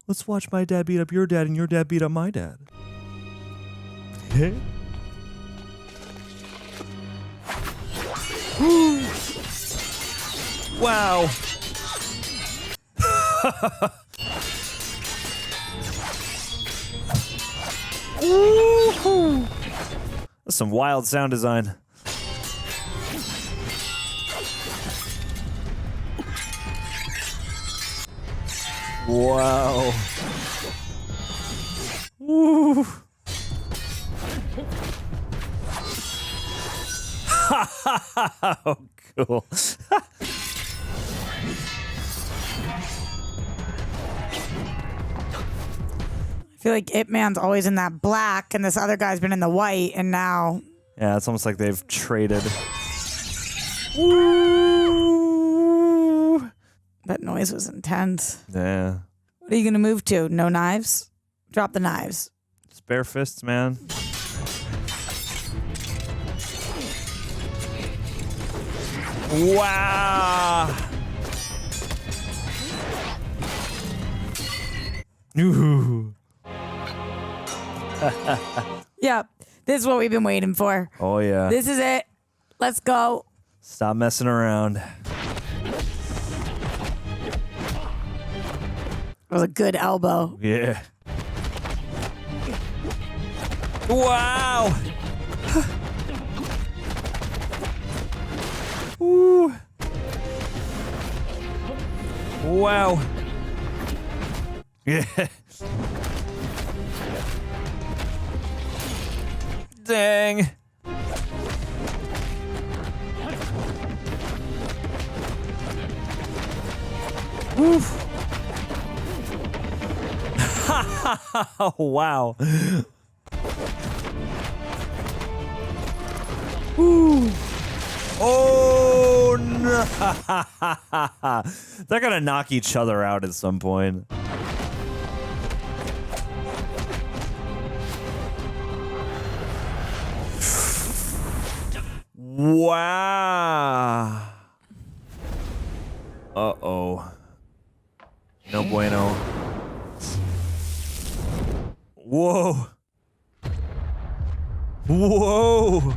A: Let's watch my dad beat up your dad and your dad beat up my dad. Wow. That's some wild sound design. Wow. Woo. Oh, cool.
B: I feel like Ip Man's always in that black, and this other guy's been in the white, and now...
A: Yeah, it's almost like they've traded.
B: That noise was intense.
A: Yeah.
B: What are you going to move to? No knives? Drop the knives.
A: Just bare fists, man. Wow. Ooh.
B: Yep. This is what we've been waiting for.
A: Oh, yeah.
B: This is it. Let's go.
A: Stop messing around.
B: That was a good elbow.
A: Yeah. Wow. Ooh. Wow. Yeah. Dang. Woof. Wow. Ooh. Oh no. They're gonna knock each other out at some point. Wow. Uh-oh. No bueno. Whoa. Whoa.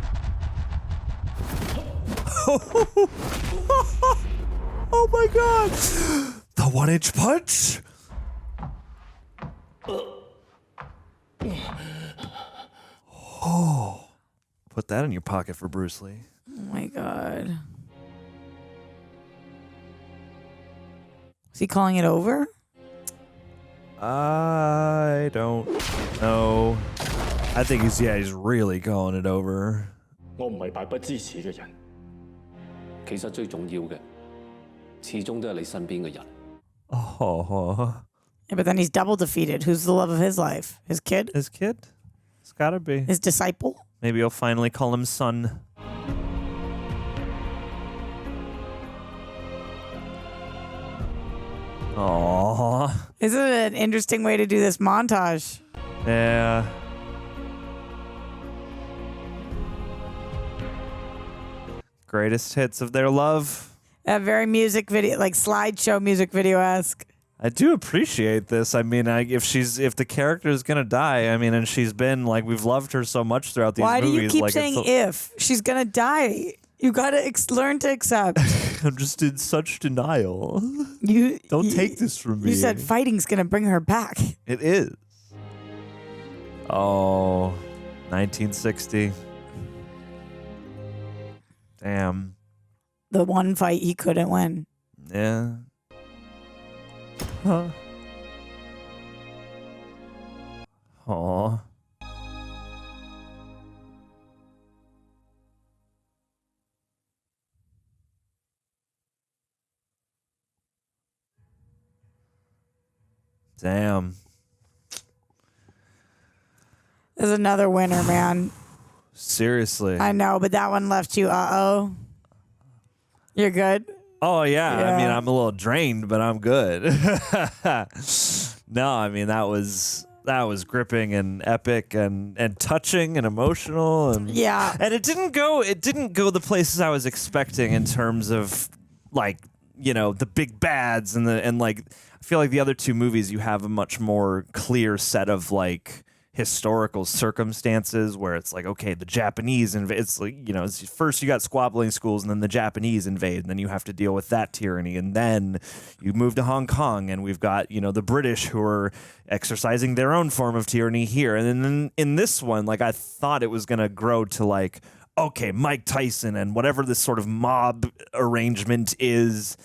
A: Oh my god. The 1-inch punch. Oh. Put that in your pocket for Bruce Lee.
B: Oh my god. Is he calling it over?
A: I don't know. I think he's really calling it over.
G: 我唔係敗不支持嘅人。
K: 其實最重要嘅，始終都係你身邊嘅人。
A: Oh.
B: Yeah, but then he's double defeated. Who's the love of his life? His kid?
A: His kid? It's gotta be.
B: His disciple?
A: Maybe he'll finally call him son. Aww.
B: Isn't it an interesting way to do this montage?
A: Yeah. Greatest hits of their love.
B: A very music video, like slideshow music video-esque.
A: I do appreciate this. I mean, if the character is gonna die, I mean, and she's been like, we've loved her so much throughout these
B: Why
A: movies.
B: do you keep
A: like,
B: saying if? She's gonna die. You gotta learn to accept.
A: I'm just in such denial.
B: You
A: don't take this from me.
B: You said fighting's gonna bring her back.
A: It is. Oh, 1960. Damn.
B: The one fight he couldn't win.
A: Yeah. Huh. Aw. Damn.
B: There's another winner, man.
A: Seriously.
B: I know, but that one left you. You're good.
A: Oh yeah. I mean,
B: Yeah.
A: I'm a little drained, but I'm good. No, I mean that was gripping and epic and touching and emotional and
B: Yeah.
A: And it didn't go the places I was expecting in terms of like, you know, the big bads and like I feel like the other two movies you have a much more clear set of like historical circumstances where it's like, okay, the Japanese invade. It's like, you know, first you got squabbling schools and then the Japanese invade and then you have to deal with that tyranny. And then you move to Hong Kong and we've got, you know, the British who are exercising their own form of tyranny here. And then in this one, like I thought it was going to grow to like, okay, Mike Tyson and whatever this sort of mob arrangement is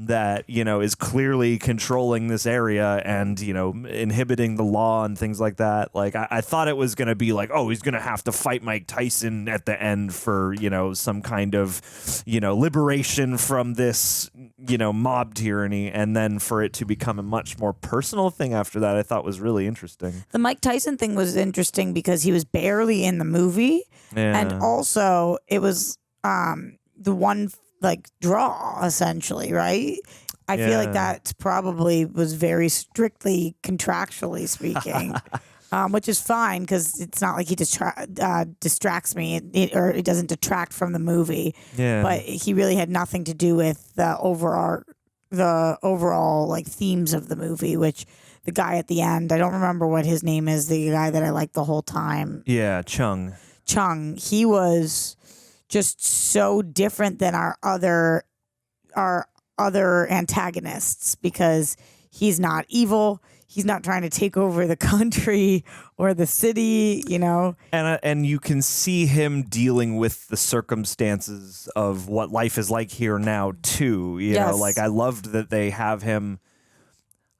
A: that, you know, is clearly controlling this area and, you know, inhibiting the law and things like that. Like, I thought it was going to be like, oh, he's going to have to fight Mike Tyson at the end for, you know, some kind of, you know, liberation from this, you know, mob tyranny. And then for it to become a much more personal thing after that, I thought was really interesting.
B: The Mike Tyson thing was interesting because he was barely in the movie.
A: Yeah.
B: And also it was the one like draw essentially, right? I feel like that probably was very strictly contractually speaking, which is fine because it's not like he distracts me or it doesn't detract from the movie.
A: Yeah.
B: But he really had nothing to do with the overall like themes of the movie, which the guy at the end, I don't remember what his name is, the guy that I liked the whole time.
A: Yeah, Chung,
B: he was just so different than our other antagonists because he's not evil. He's not trying to take over the country or the city, you know.
A: And you can see him dealing with the circumstances of what life is like here now too. You know, like I loved that they have him.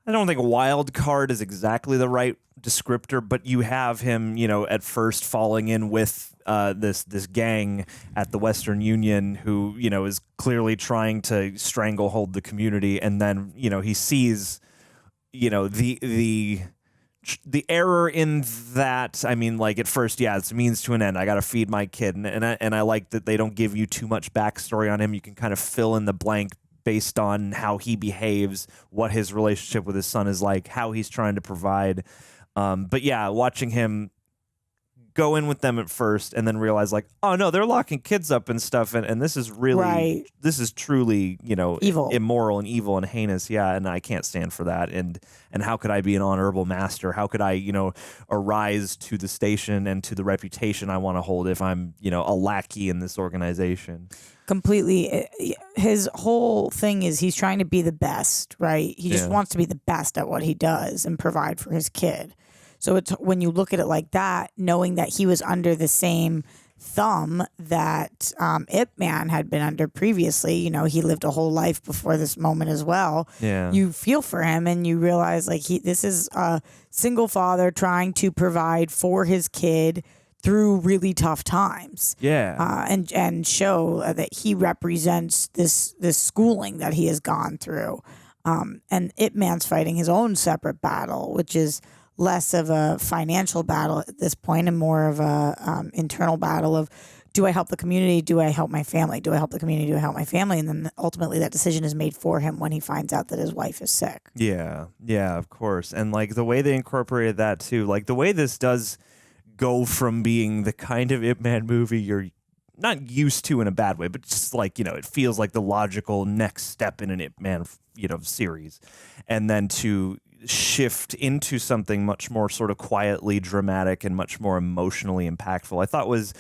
A: I don't think wild card is exactly the right descriptor, but you have him, you know, at first falling in with this gang at the Western Union who, you know, is clearly trying to stranglehold the community, and then, you know, he sees, you know, the error in that. I mean, like at first, yeah, it's a means to an end. I got to feed my kid, and I like that they don't give you too much backstory on him. You can kind of fill in the blank based on how he behaves, what his relationship with his son is like, how he's trying to provide. But yeah, watching him go in with them at first and then realize like, oh no, they're locking kids up and stuff. And this is really, this is truly, you know,
B: evil,
A: immoral and evil and heinous. Yeah. And I can't stand for that. And how could I be an honorable master? How could I, you know, arise to the station and to the reputation I want to hold if I'm, you know, a lackey in this organization?
B: Completely. His whole thing is he's trying to be the best, right? He just wants to be the best at what he does and provide for his kid. So it's when you look at it like that, knowing that he was under the same thumb that Ip Man had been under previously, you know, he lived a whole life before this moment as well.
A: Yeah.
B: You feel for him and you realize like this is a single father trying to provide for his kid through really tough times.
A: Yeah.
B: And show that he represents this schooling that he has gone through. And Ip Man's fighting his own separate battle, which is less of a financial battle at this point and more of a internal battle of, do I help the community? Do I help my family? Do I help the community? Do I help my family? And then ultimately that decision is made for him when he finds out that his wife is sick.
A: Yeah. Yeah, of course. And like the way they incorporated that too, like the way this does go from being the kind of Ip Man movie you're not used to in a bad way, but just like, it feels like the logical next step in an Ip Man, series. And then to shift into something much more sort of quietly dramatic and much more emotionally impactful, I thought was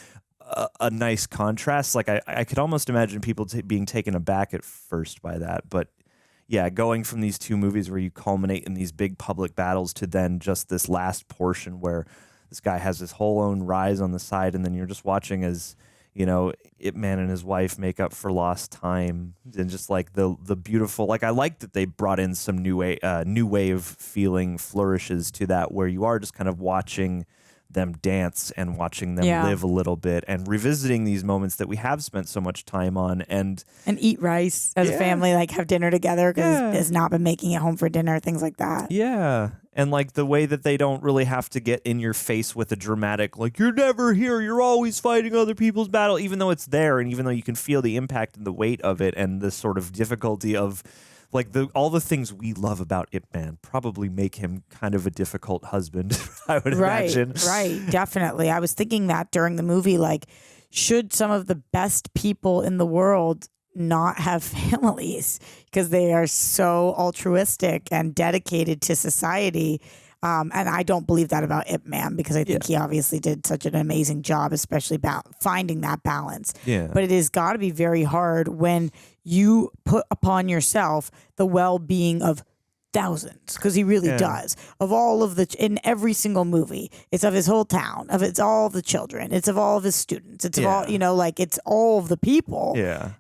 A: a nice contrast. Like I could almost imagine people being taken aback at first by that. But yeah, going from these two movies where you culminate in these big public battles to then just this last portion where this guy has his whole own rise on the side, and then you're just watching as, Ip Man and his wife make up for lost time, and just like the beautiful, like I like that they brought in some new wave feeling flourishes to that, where you are just kind of watching them dance and watching them live a little bit and revisiting these moments that we have spent so much time on and
B: eat rice as a family, like have dinner together because has not been making it home for dinner, things like that.
A: Yeah. And like the way that they don't really have to get in your face with a dramatic, like, you're never here, you're always fighting other people's battle, even though it's there and even though you can feel the impact and the weight of it and the sort of difficulty of like all the things we love about Ip Man probably make him kind of a difficult husband, I would imagine.
B: Right, definitely. I was thinking that during the movie, like, should some of the best people in the world not have families because they are so altruistic and dedicated to society? And I don't believe that about Ip Man because I think he obviously did such an amazing job, especially finding that balance.
A: Yeah.
B: But it has got to be very hard when you put upon yourself the well-being of thousands, because he really does, of all of in every single movie. It's of his whole town, it's all of the children, it's of all of his students, it's of all, it's all of the people.
A: Yeah.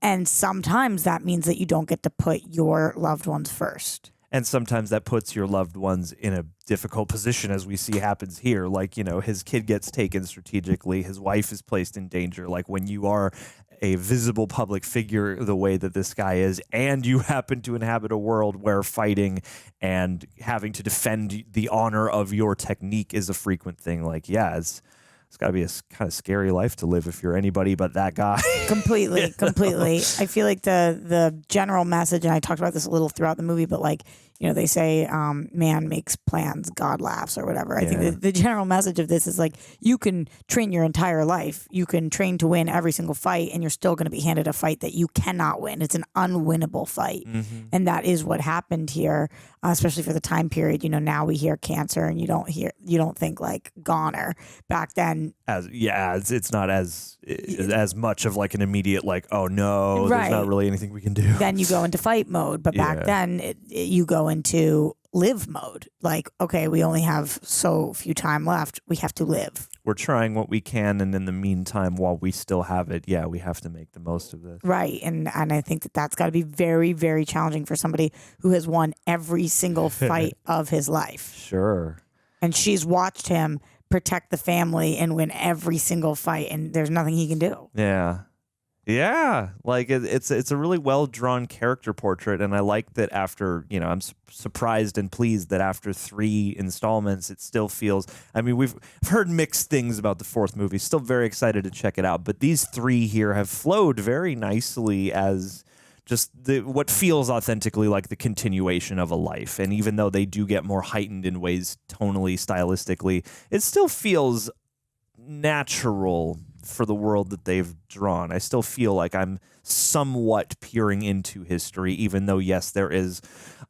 B: And sometimes that means that you don't get to put your loved ones first.
A: And sometimes that puts your loved ones in a difficult position, as we see happens here. Like, his kid gets taken strategically. His wife is placed in danger. Like, when you are a visible public figure the way that this guy is, and you happen to inhabit a world where fighting and having to defend the honor of your technique is a frequent thing, like, it's got to be a kind of scary life to live if you're anybody but that guy. Completely.
B: I feel like the general message, and I talked about this a little throughout the movie, but like, they say man makes plans, God laughs, or whatever. I think the general message of this is like, you can train your entire life. You can train to win every single fight, and you're still going to be handed a fight that you cannot win. It's an unwinnable fight. Mm-hmm. And that is what happened here, especially for the time period. Now we hear cancer, and you don't think like goner. Back then,
A: it's not as much of like an immediate like, oh no, there's not really anything we can do.
B: Then you go into fight mode, but back then you go into live mode. Like, okay, we only have so few time left. We have to live.
A: We're trying what we can, and in the meantime, while we still have it, we have to make the most of this.
B: Right, and I think that's got to be very, very challenging for somebody who has won every single fight of his life.
A: Sure.
B: And she's watched him protect the family and win every single fight, and there's nothing he can do.
A: Yeah, like it's a really well drawn character portrait, and I like that after I'm surprised and pleased that after 3 installments, it still feels. I mean, we've heard mixed things about the 4th movie. Still very excited to check it out, but these 3 here have flowed very nicely as just what feels authentically like the continuation of a life. And even though they do get more heightened in ways tonally, stylistically, it still feels natural for the world that they've drawn. I still feel like I'm somewhat peering into history, even though, yes, there is,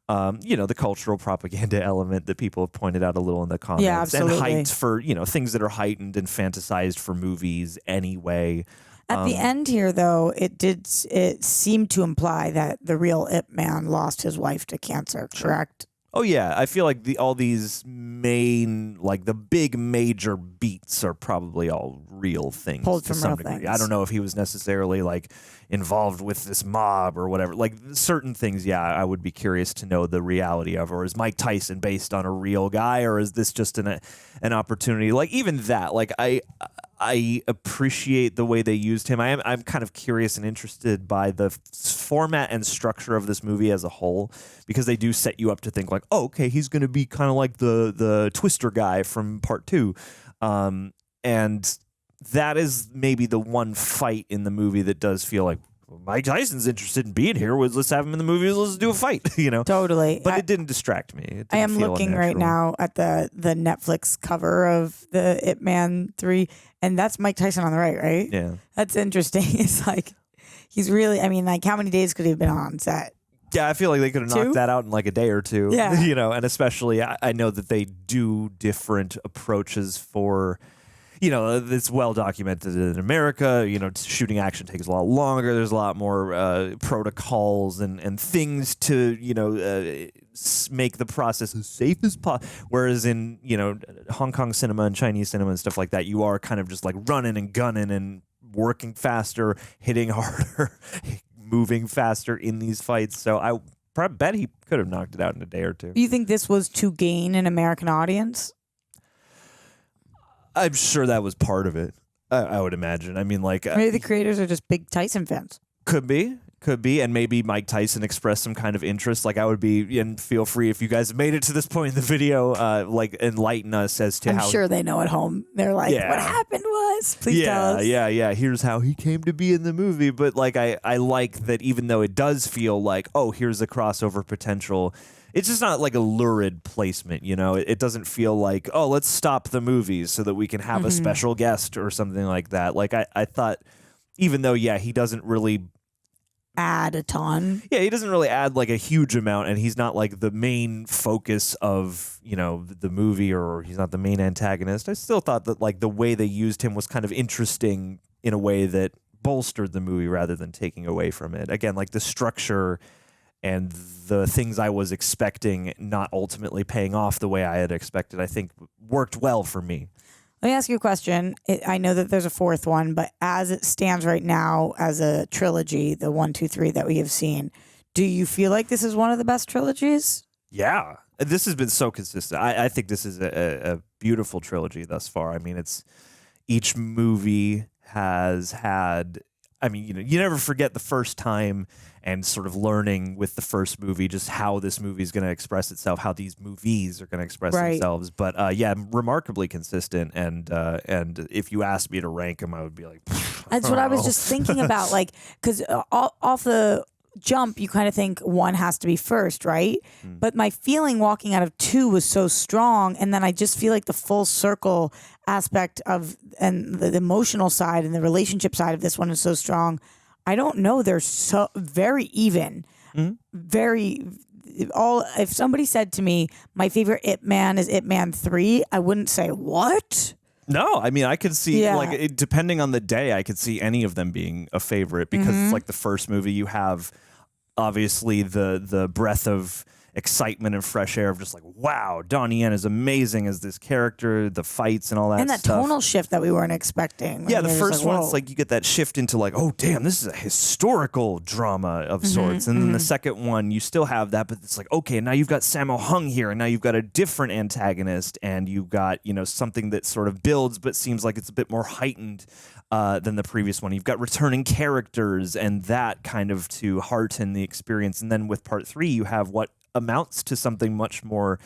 A: the cultural propaganda element that people have pointed out a little in the comments.
B: Yeah, absolutely.
A: And hyped for, things that are heightened and fantasized for movies anyway.
B: At the end here, though, it seemed to imply that the real Ip Man lost his wife to cancer, correct?
A: Oh, yeah. I feel like all these main, like the big major beats are probably all real things.
B: Pulled
A: to
B: from
A: some
B: real
A: degree.
B: things.
A: I don't know if he was necessarily like involved with this mob or whatever. Like certain things, I would be curious to know the reality of. Or is Mike Tyson based on a real guy, or is this just an opportunity? Like even that, like I appreciate the way they used him. I'm kind of curious and interested by the format and structure of this movie as a whole, because they do set you up to think like, oh, okay, he's going to be kind of like the Twister guy from Part 2. And that is maybe the one fight in the movie that does feel like, Mike Tyson's interested in being here. Let's have him in the movie. Let's do a fight.
B: Totally.
A: But it didn't distract me. It didn't
B: I am
A: feel
B: looking right
A: unnatural.
B: now at the Netflix cover of the Ip Man 3, and that's Mike Tyson on the right?
A: Yeah.
B: That's interesting. It's like he's really. I mean, like how many days could he have been on set?
A: Yeah, I feel like they could have
B: 2?
A: knocked that out in like a day or 2.
B: Yeah.
A: And especially I know that they do different approaches for. It's well documented in America. Shooting action takes a lot longer. There's a lot more protocols and things to, make the process as safe as possible. Whereas in, Hong Kong cinema and Chinese cinema and stuff like that, you are kind of just like running and gunning and working faster, hitting harder, moving faster in these fights. So I probably bet he could have knocked it out in a day or 2.
B: Do you think this was to gain an American audience?
A: I'm sure that was part of it. I would imagine. I mean, like
B: Maybe the creators are just big Tyson fans.
A: Could be, and maybe Mike Tyson expressed some kind of interest. Like I would be, and feel free if you guys have made it to this point in the video, like enlighten us as to
B: I'm
A: how.
B: sure they know at home. They're like,
A: Yeah.
B: what happened was, please tell us.
A: Yeah. Here's how he came to be in the movie. But like, I like that even though it does feel like, oh, here's a crossover potential. It's just not like a lurid placement, It doesn't feel like, oh, let's stop the movies so that we can have a special guest or something like that. Like I thought, even though, he doesn't really
B: add a ton.
A: Yeah, he doesn't really add like a huge amount, and he's not like the main focus of, the movie, or he's not the main antagonist. I still thought that like the way they used him was kind of interesting in a way that bolstered the movie rather than taking away from it. Again, like the structure and the things I was expecting not ultimately paying off the way I had expected, I think worked well for me.
B: Let me ask you a question. I know that there's a 4th one, but as it stands right now as a trilogy, the 1, 2, 3 that we have seen, do you feel like this is one of the best trilogies?
A: Yeah, this has been so consistent. I think this is a beautiful trilogy thus far. I mean, each movie has had. I mean, you never forget the first time and sort of learning with the first movie just how this movie is going to express itself, how these movies are going to express themselves. But remarkably consistent. And if you asked me to rank them, I would be like,
B: that's what I was just thinking about. Like, because off the jump, you kind of think 1 has to be first, right? But my feeling walking out of 2 was so strong, and then I just feel like the full circle aspect of and the emotional side and the relationship side of this one is so strong. I don't know. They're so very even. Very all. If somebody said to me, my favorite Ip Man is Ip Man 3, I wouldn't say what.
A: No, I mean, I could see, depending on the day, I could see any of them being a favorite because it's like the first movie. You have, obviously, the breath of excitement and fresh air of just like, wow, Donnie Yen is amazing as this character, the fights and all that
B: and that
A: stuff.
B: tonal shift that we weren't expecting.
A: Yeah, the first one, it's like you get that shift into like, oh, damn, this is a historical drama of sorts. And then the second one, you still have that, but it's like, okay, now you've got Sammo Hung here, and now you've got a different antagonist, and you've got, something that sort of builds, but seems like it's a bit more heightened than the previous one. You've got returning characters, and that kind of to hearten the experience. And then with part 3, you have what amounts to something much more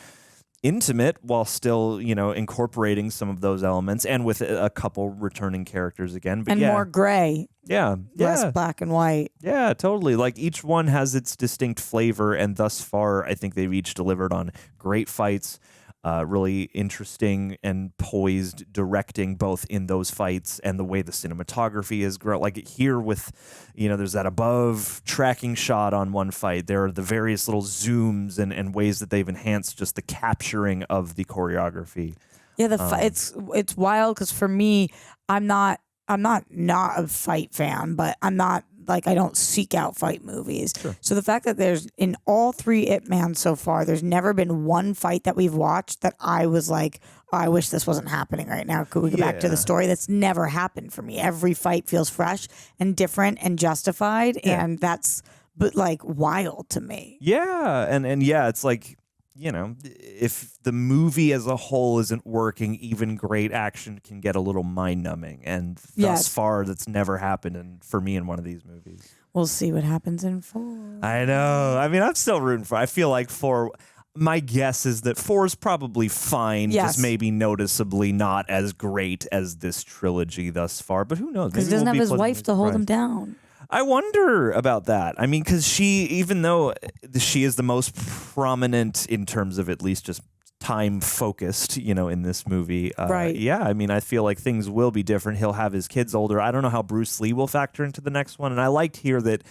A: intimate while still, incorporating some of those elements and with a couple returning characters again. But
B: and more gray.
A: Yeah.
B: Less black and white.
A: Yeah, totally. Like each one has its distinct flavor, and thus far, I think they've each delivered on great fights, really interesting and poised directing both in those fights and the way the cinematography is grown. Like here with, there's that above tracking shot on one fight. There are the various little zooms and ways that they've enhanced just the capturing of the choreography.
B: Yeah, it's wild because for me, I'm not a fight fan, but I'm not like I don't seek out fight movies.
A: Sure.
B: So the fact that there's in all 3 Ip Man so far, there's never been one fight that we've watched that I was like, oh, I wish this wasn't happening right now. Could we go back to the story? That's never happened for me. Every fight feels fresh and different and justified, and that's like wild to me.
A: Yeah, and it's like, if the movie as a whole isn't working, even great action can get a little mind-numbing. And thus far, that's never happened for me in one of these movies.
B: We'll see what happens in 4.
A: I know. I mean, I'm still rooting for it. I feel like 4... My guess is that 4 is probably fine, just maybe noticeably not as great as this trilogy thus far. But who knows?
B: Because he doesn't have his wife to hold him down.
A: I wonder about that. I mean, because even though she is the most prominent in terms of at least just time focused, in this movie.
B: Right.
A: Yeah, I mean, I feel like things will be different. He'll have his kids older. I don't know how Bruce Lee will factor into the next one. And I liked here that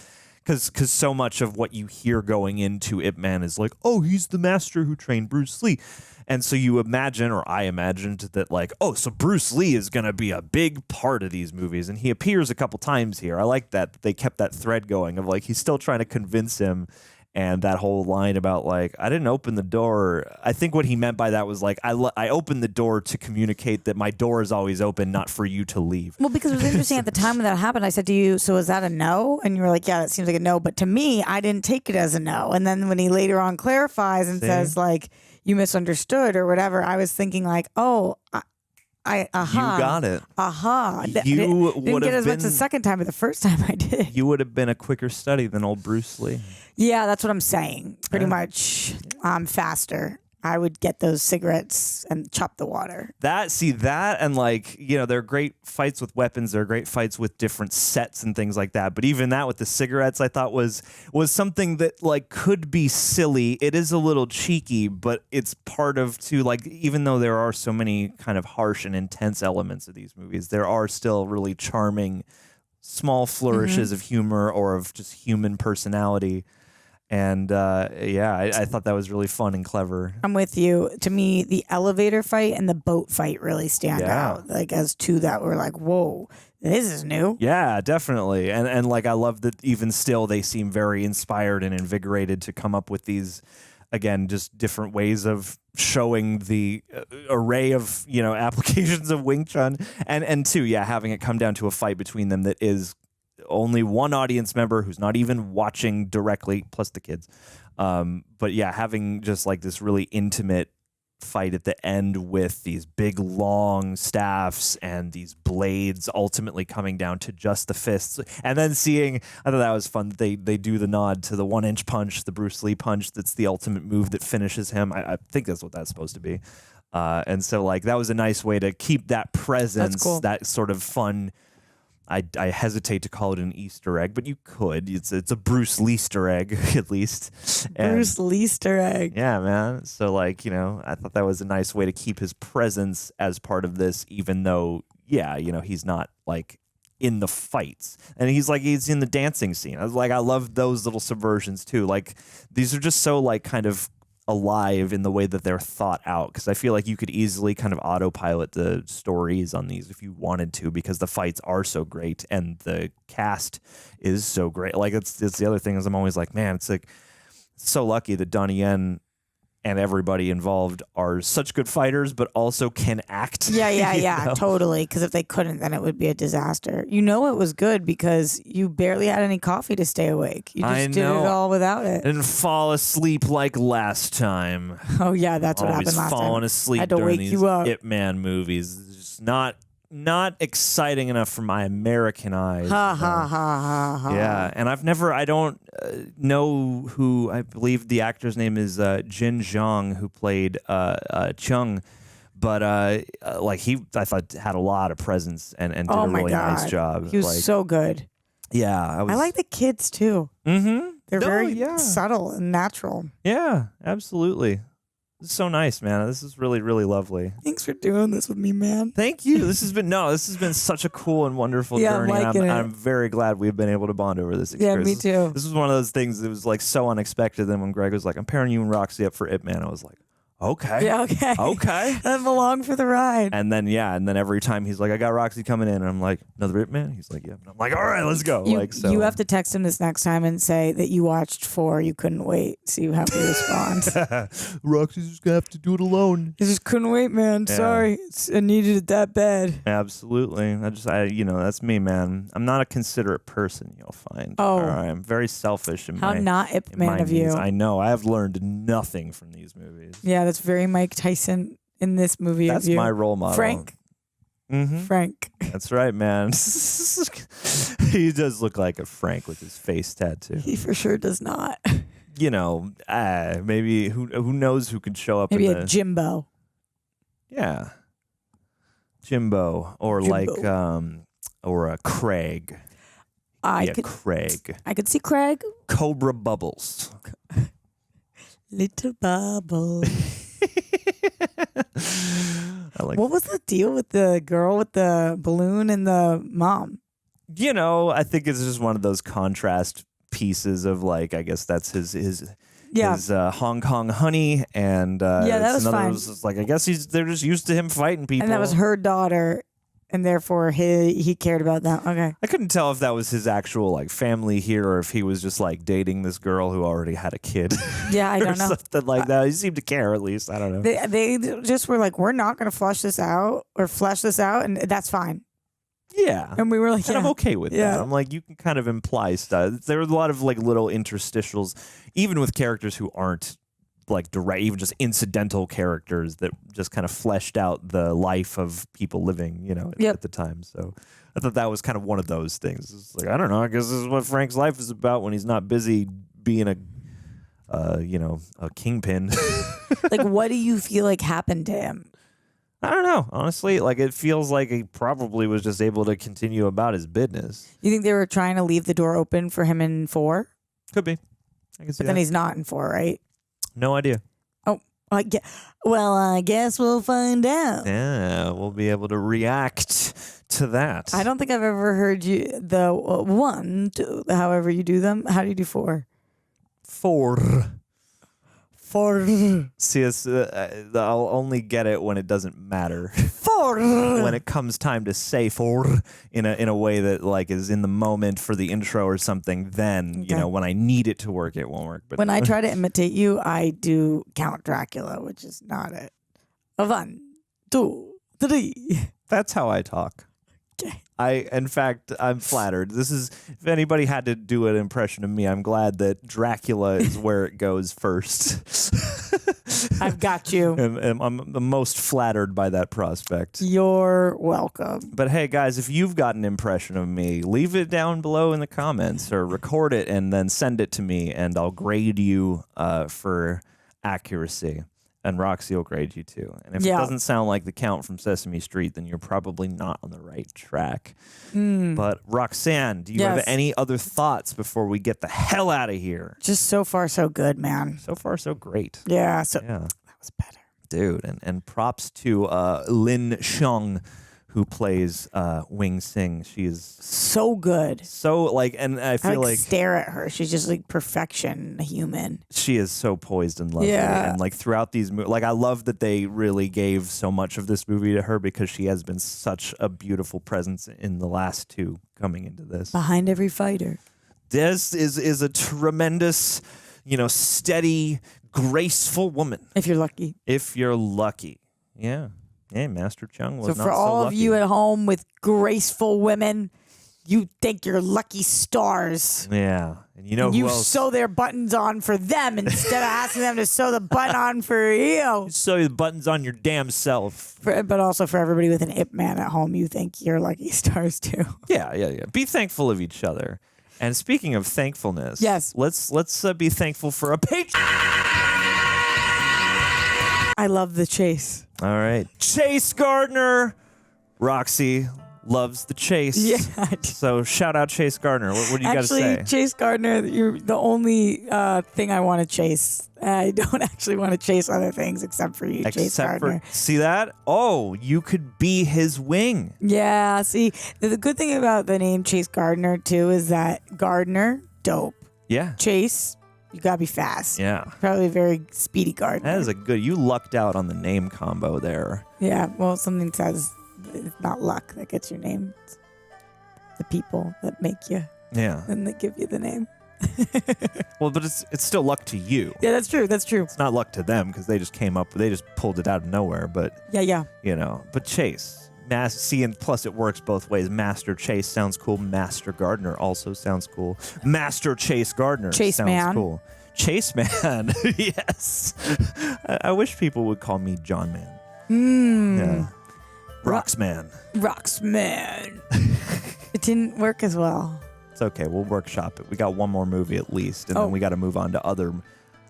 A: because so much of what you hear going into Ip Man is like, oh, he's the master who trained Bruce Lee. And so you imagine, or I imagined that like, oh, so Bruce Lee is going to be a big part of these movies. And he appears a couple times here. I like that they kept that thread going of like, he's still trying to convince him. And that whole line about like, I didn't open the door. I think what he meant by that was like, I opened the door to communicate that my door is always open, not for you to leave.
B: Well, because it was interesting at the time when that happened, I said to you, so is that a no? And you were like, yeah, that seems like a no. But to me, I didn't take it as a no. And then when he later on clarifies and says like, you misunderstood or whatever, I was thinking like, oh, you
A: got it.
B: You didn't get as much the second time, but the first time I did.
A: You would have been a quicker study than old Bruce Lee.
B: Yeah, that's what I'm saying. Pretty much, I'm faster. I would get those cigarettes and chop the water.
A: That and like, there are great fights with weapons. There are great fights with different sets and things like that. But even that with the cigarettes, I thought was something that like could be silly. It is a little cheeky, but it's part of too, like, even though there are so many kind of harsh and intense elements of these movies, there are still really charming small flourishes of humor or of just human personality. And I thought that was really fun and clever.
B: I'm with you. To me, the elevator fight and the boat fight really stand out. Like as two that were like, whoa, this is new.
A: Yeah, definitely. And like I love that even still they seem very inspired and invigorated to come up with these, again, just different ways of showing the array of, applications of Wing Chun. And two, having it come down to a fight between them that is only one audience member who's not even watching directly, plus the kids. But having just like this really intimate fight at the end with these big long staffs and these blades ultimately coming down to just the fists. And then I thought that was fun. They do the nod to the 1-inch punch, the Bruce Lee punch. That's the ultimate move that finishes him. I think that's what that's supposed to be. And so like that was a nice way to keep that presence,
B: that's cool.
A: That sort of fun. I hesitate to call it an Easter egg, but you could. It's a Bruce Leaster egg, at least.
B: Bruce Leaster egg.
A: Yeah, man. So, like, I thought that was a nice way to keep his presence as part of this, even though, he's not, like, in the fights. And he's in the dancing scene. I love those little subversions, too. Like, these are just so, like, kind of alive in the way that they're thought out, because I feel like you could easily kind of autopilot the stories on these if you wanted to, because the fights are so great and the cast is so great. Like it's the other thing is I'm always like, man, it's like so lucky that Donnie Yen and everybody involved are such good fighters, but also can act.
B: Yeah, totally. Because if they couldn't, then it would be a disaster. It was good because you barely had any coffee to stay awake. You just did it all without it.
A: And fall asleep like last time.
B: Oh yeah, that's what happened last time.
A: Falling asleep
B: had to
A: during
B: wake
A: these
B: you up.
A: Ip Man movies. It's just not exciting enough for my American eyes.
B: Ha ha ha ha.
A: Yeah, and I don't know who, I believe the actor's name is Jin Zhang, who played Chung, but I thought had a lot of presence and did a really nice job.
B: He was so good.
A: Yeah,
B: I like the kids too.
A: Mm-hmm.
B: They're very subtle and natural.
A: Yeah, absolutely. It's so nice, man. This is really, really lovely.
B: Thanks for doing this with me, man.
A: Thank you. This has been such a cool and wonderful journey. I'm very glad we've been able to bond over this experience.
B: Yeah, me too.
A: This was one of those things that was like so unexpected. Then when Greg was like, I'm pairing you and Roxy up for Ip Man, I was like, okay.
B: Yeah, okay.
A: Okay.
B: I'm along for the ride.
A: And then every time he's like, I got Roxy coming in, and I'm like, another Ip Man? He's like, yeah. And I'm like, all right, let's go.
B: You have to text him this next time and say that you watched 4, you couldn't wait. So you have to respond.
A: Roxy's just gonna have to do it alone.
B: I just couldn't wait, man.
A: Yeah.
B: Sorry. I needed it that bad.
A: Absolutely. That's me, man. I'm not a considerate person, you'll find.
B: Oh.
A: All right. I'm very selfish in
B: How
A: my
B: not Ip Man of
A: needs.
B: you.
A: I know. I have learned nothing from these movies.
B: Yeah, that's very Mike Tyson in this movie.
A: That's
B: of you.
A: my role model.
B: Frank.
A: Mm-hmm.
B: Frank.
A: That's right, man. He does look like a Frank with his face tattoo.
B: He for sure does not.
A: Maybe who knows who could show up.
B: Maybe
A: in
B: a Jimbo.
A: Yeah, Jimbo, or
B: Jimbo.
A: or a Craig. Craig.
B: I could see Craig.
A: Cobra Bubbles.
B: Little Bubbles. What was the deal with the girl with the balloon and the mom?
A: You know, I think it's just one of those contrast pieces of like, I guess that's his Hong Kong honey, and
B: that was fine.
A: It's like, I guess they're just used to him fighting people,
B: And that was her daughter, and therefore he cared about that. Okay.
A: I couldn't tell if that was his actual like family here, or if he was just like dating this girl who already had a kid.
B: Yeah, I
A: or
B: don't know.
A: something like that. He seemed to care, at least. I don't know.
B: They just were like, we're not going to flesh this out, and that's fine.
A: Yeah.
B: And we were like,
A: and I'm okay with that. I'm like, you can kind of imply stuff. There were a lot of like little interstitials, even with characters who aren't like direct, even just incidental characters that just kind of fleshed out the life of people living, at the time. So I thought that was kind of one of those things. It's like, I don't know, I guess this is what Frank's life is about when he's not busy being a kingpin.
B: Like, what do you feel like happened to him?
A: I don't know. Honestly, like it feels like he probably was just able to continue about his business.
B: You think they were trying to leave the door open for him in 4?
A: Could be. I can see
B: But then
A: that.
B: he's not in 4, right?
A: No idea.
B: Oh, I guess we'll find out.
A: Yeah, we'll be able to react to that.
B: I don't think I've ever heard you the 1, 2, however you do them. How do you do 4?
A: 4.
B: 4.
A: See, I'll only get it when it doesn't matter.
B: 4.
A: When it comes time to say 4 in a way that like is in the moment for the intro or something, then when I need it to work, it won't work. But
B: when I try to imitate you, I do Count Dracula, which is not it. 1, 2, 3.
A: That's how I talk.
B: Okay.
A: In fact, I'm flattered. This is, if anybody had to do an impression of me, I'm glad that Dracula is where it goes first.
B: I've got you.
A: And I'm the most flattered by that prospect.
B: You're welcome.
A: But hey, guys, if you've got an impression of me, leave it down below in the comments or record it and then send it to me, and I'll grade you for accuracy. And Roxy will grade you too. And if it doesn't sound like the Count from Sesame Street, then you're probably not on the right track. But Roxanne, do you have any other thoughts before we get the hell out of here?
B: Just so far, so good, man.
A: So far, so great.
B: Yeah. That was better.
A: Dude, and props to Lin Xiong, who plays Wing Sing. She is
B: so good.
A: So and I feel like
B: stare at her. She's just like perfection, human.
A: She is so poised and lovely.
B: Yeah.
A: And throughout these movies, I love that they really gave so much of this movie to her, because she has been such a beautiful presence in the last 2 coming into this.
B: Behind every fighter.
A: This is a tremendous, steady, graceful woman.
B: If you're lucky.
A: If you're lucky. Yeah. Hey, Master Chung was
B: so
A: not
B: for all
A: so
B: of you at home with graceful women, you think you're lucky stars.
A: Yeah. And you know
B: and
A: who
B: you
A: else?
B: sew their buttons on for them instead of asking them to sew the button on for you.
A: Sew the buttons on your damn self.
B: But also for everybody with an Ip Man at home, you think you're lucky stars too.
A: Yeah. Be thankful of each other. And speaking of thankfulness, let's be thankful for a Patron.
B: I love the chase.
A: All right. Chase Gardner. Roxy loves the chase.
B: Yeah.
A: So shout out Chase Gardner. What do you got to say?
B: Chase Gardner, you're the only thing I want to chase. I don't actually want to chase other things except for you, Chase Gardner.
A: See that? Oh, you could be his wing.
B: Yeah. See, the good thing about the name Chase Gardner, too, is that Gardner, dope.
A: Yeah.
B: Chase, you gotta be fast.
A: Yeah.
B: Probably a very speedy Gardner.
A: That is you lucked out on the name combo there.
B: Yeah. Well, something says it's not luck that gets your name. It's the people that make you.
A: Yeah.
B: And they give you the name.
A: Well, but it's still luck to you.
B: Yeah, that's true. That's true.
A: It's not luck to them because they just pulled it out of nowhere. But
B: yeah.
A: But Chase. And plus it works both ways. Master Chase sounds cool. Master Gardner also sounds cool. Master Chase Gardner sounds cool. Chase Man. Yes. I wish people would call me John Man. Yeah. Roxman.
B: Roxman. It didn't work as well.
A: It's okay. We'll workshop it. We got one more movie at least, and then we got to move on to other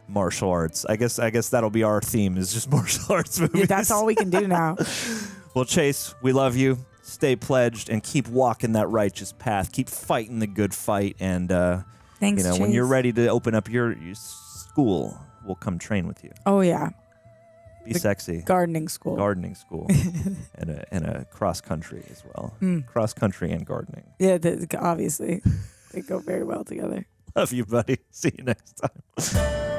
A: martial arts. I guess that'll be our theme, is just martial arts movies.
B: Yeah, that's all we can do now.
A: Well, Chase, we love you. stay pledged, and keep walking that righteous path. Keep fighting the good fight, and
B: Thanks,
A: when you're
B: Chase.
A: ready to open up your school, we'll come train with you.
B: Oh yeah.
A: Be sexy.
B: Gardening school.
A: Gardening school. and a cross country as well.
B: Mm.
A: Cross country and gardening.
B: Yeah, obviously. They go very well together.
A: Love you, buddy. See you next time.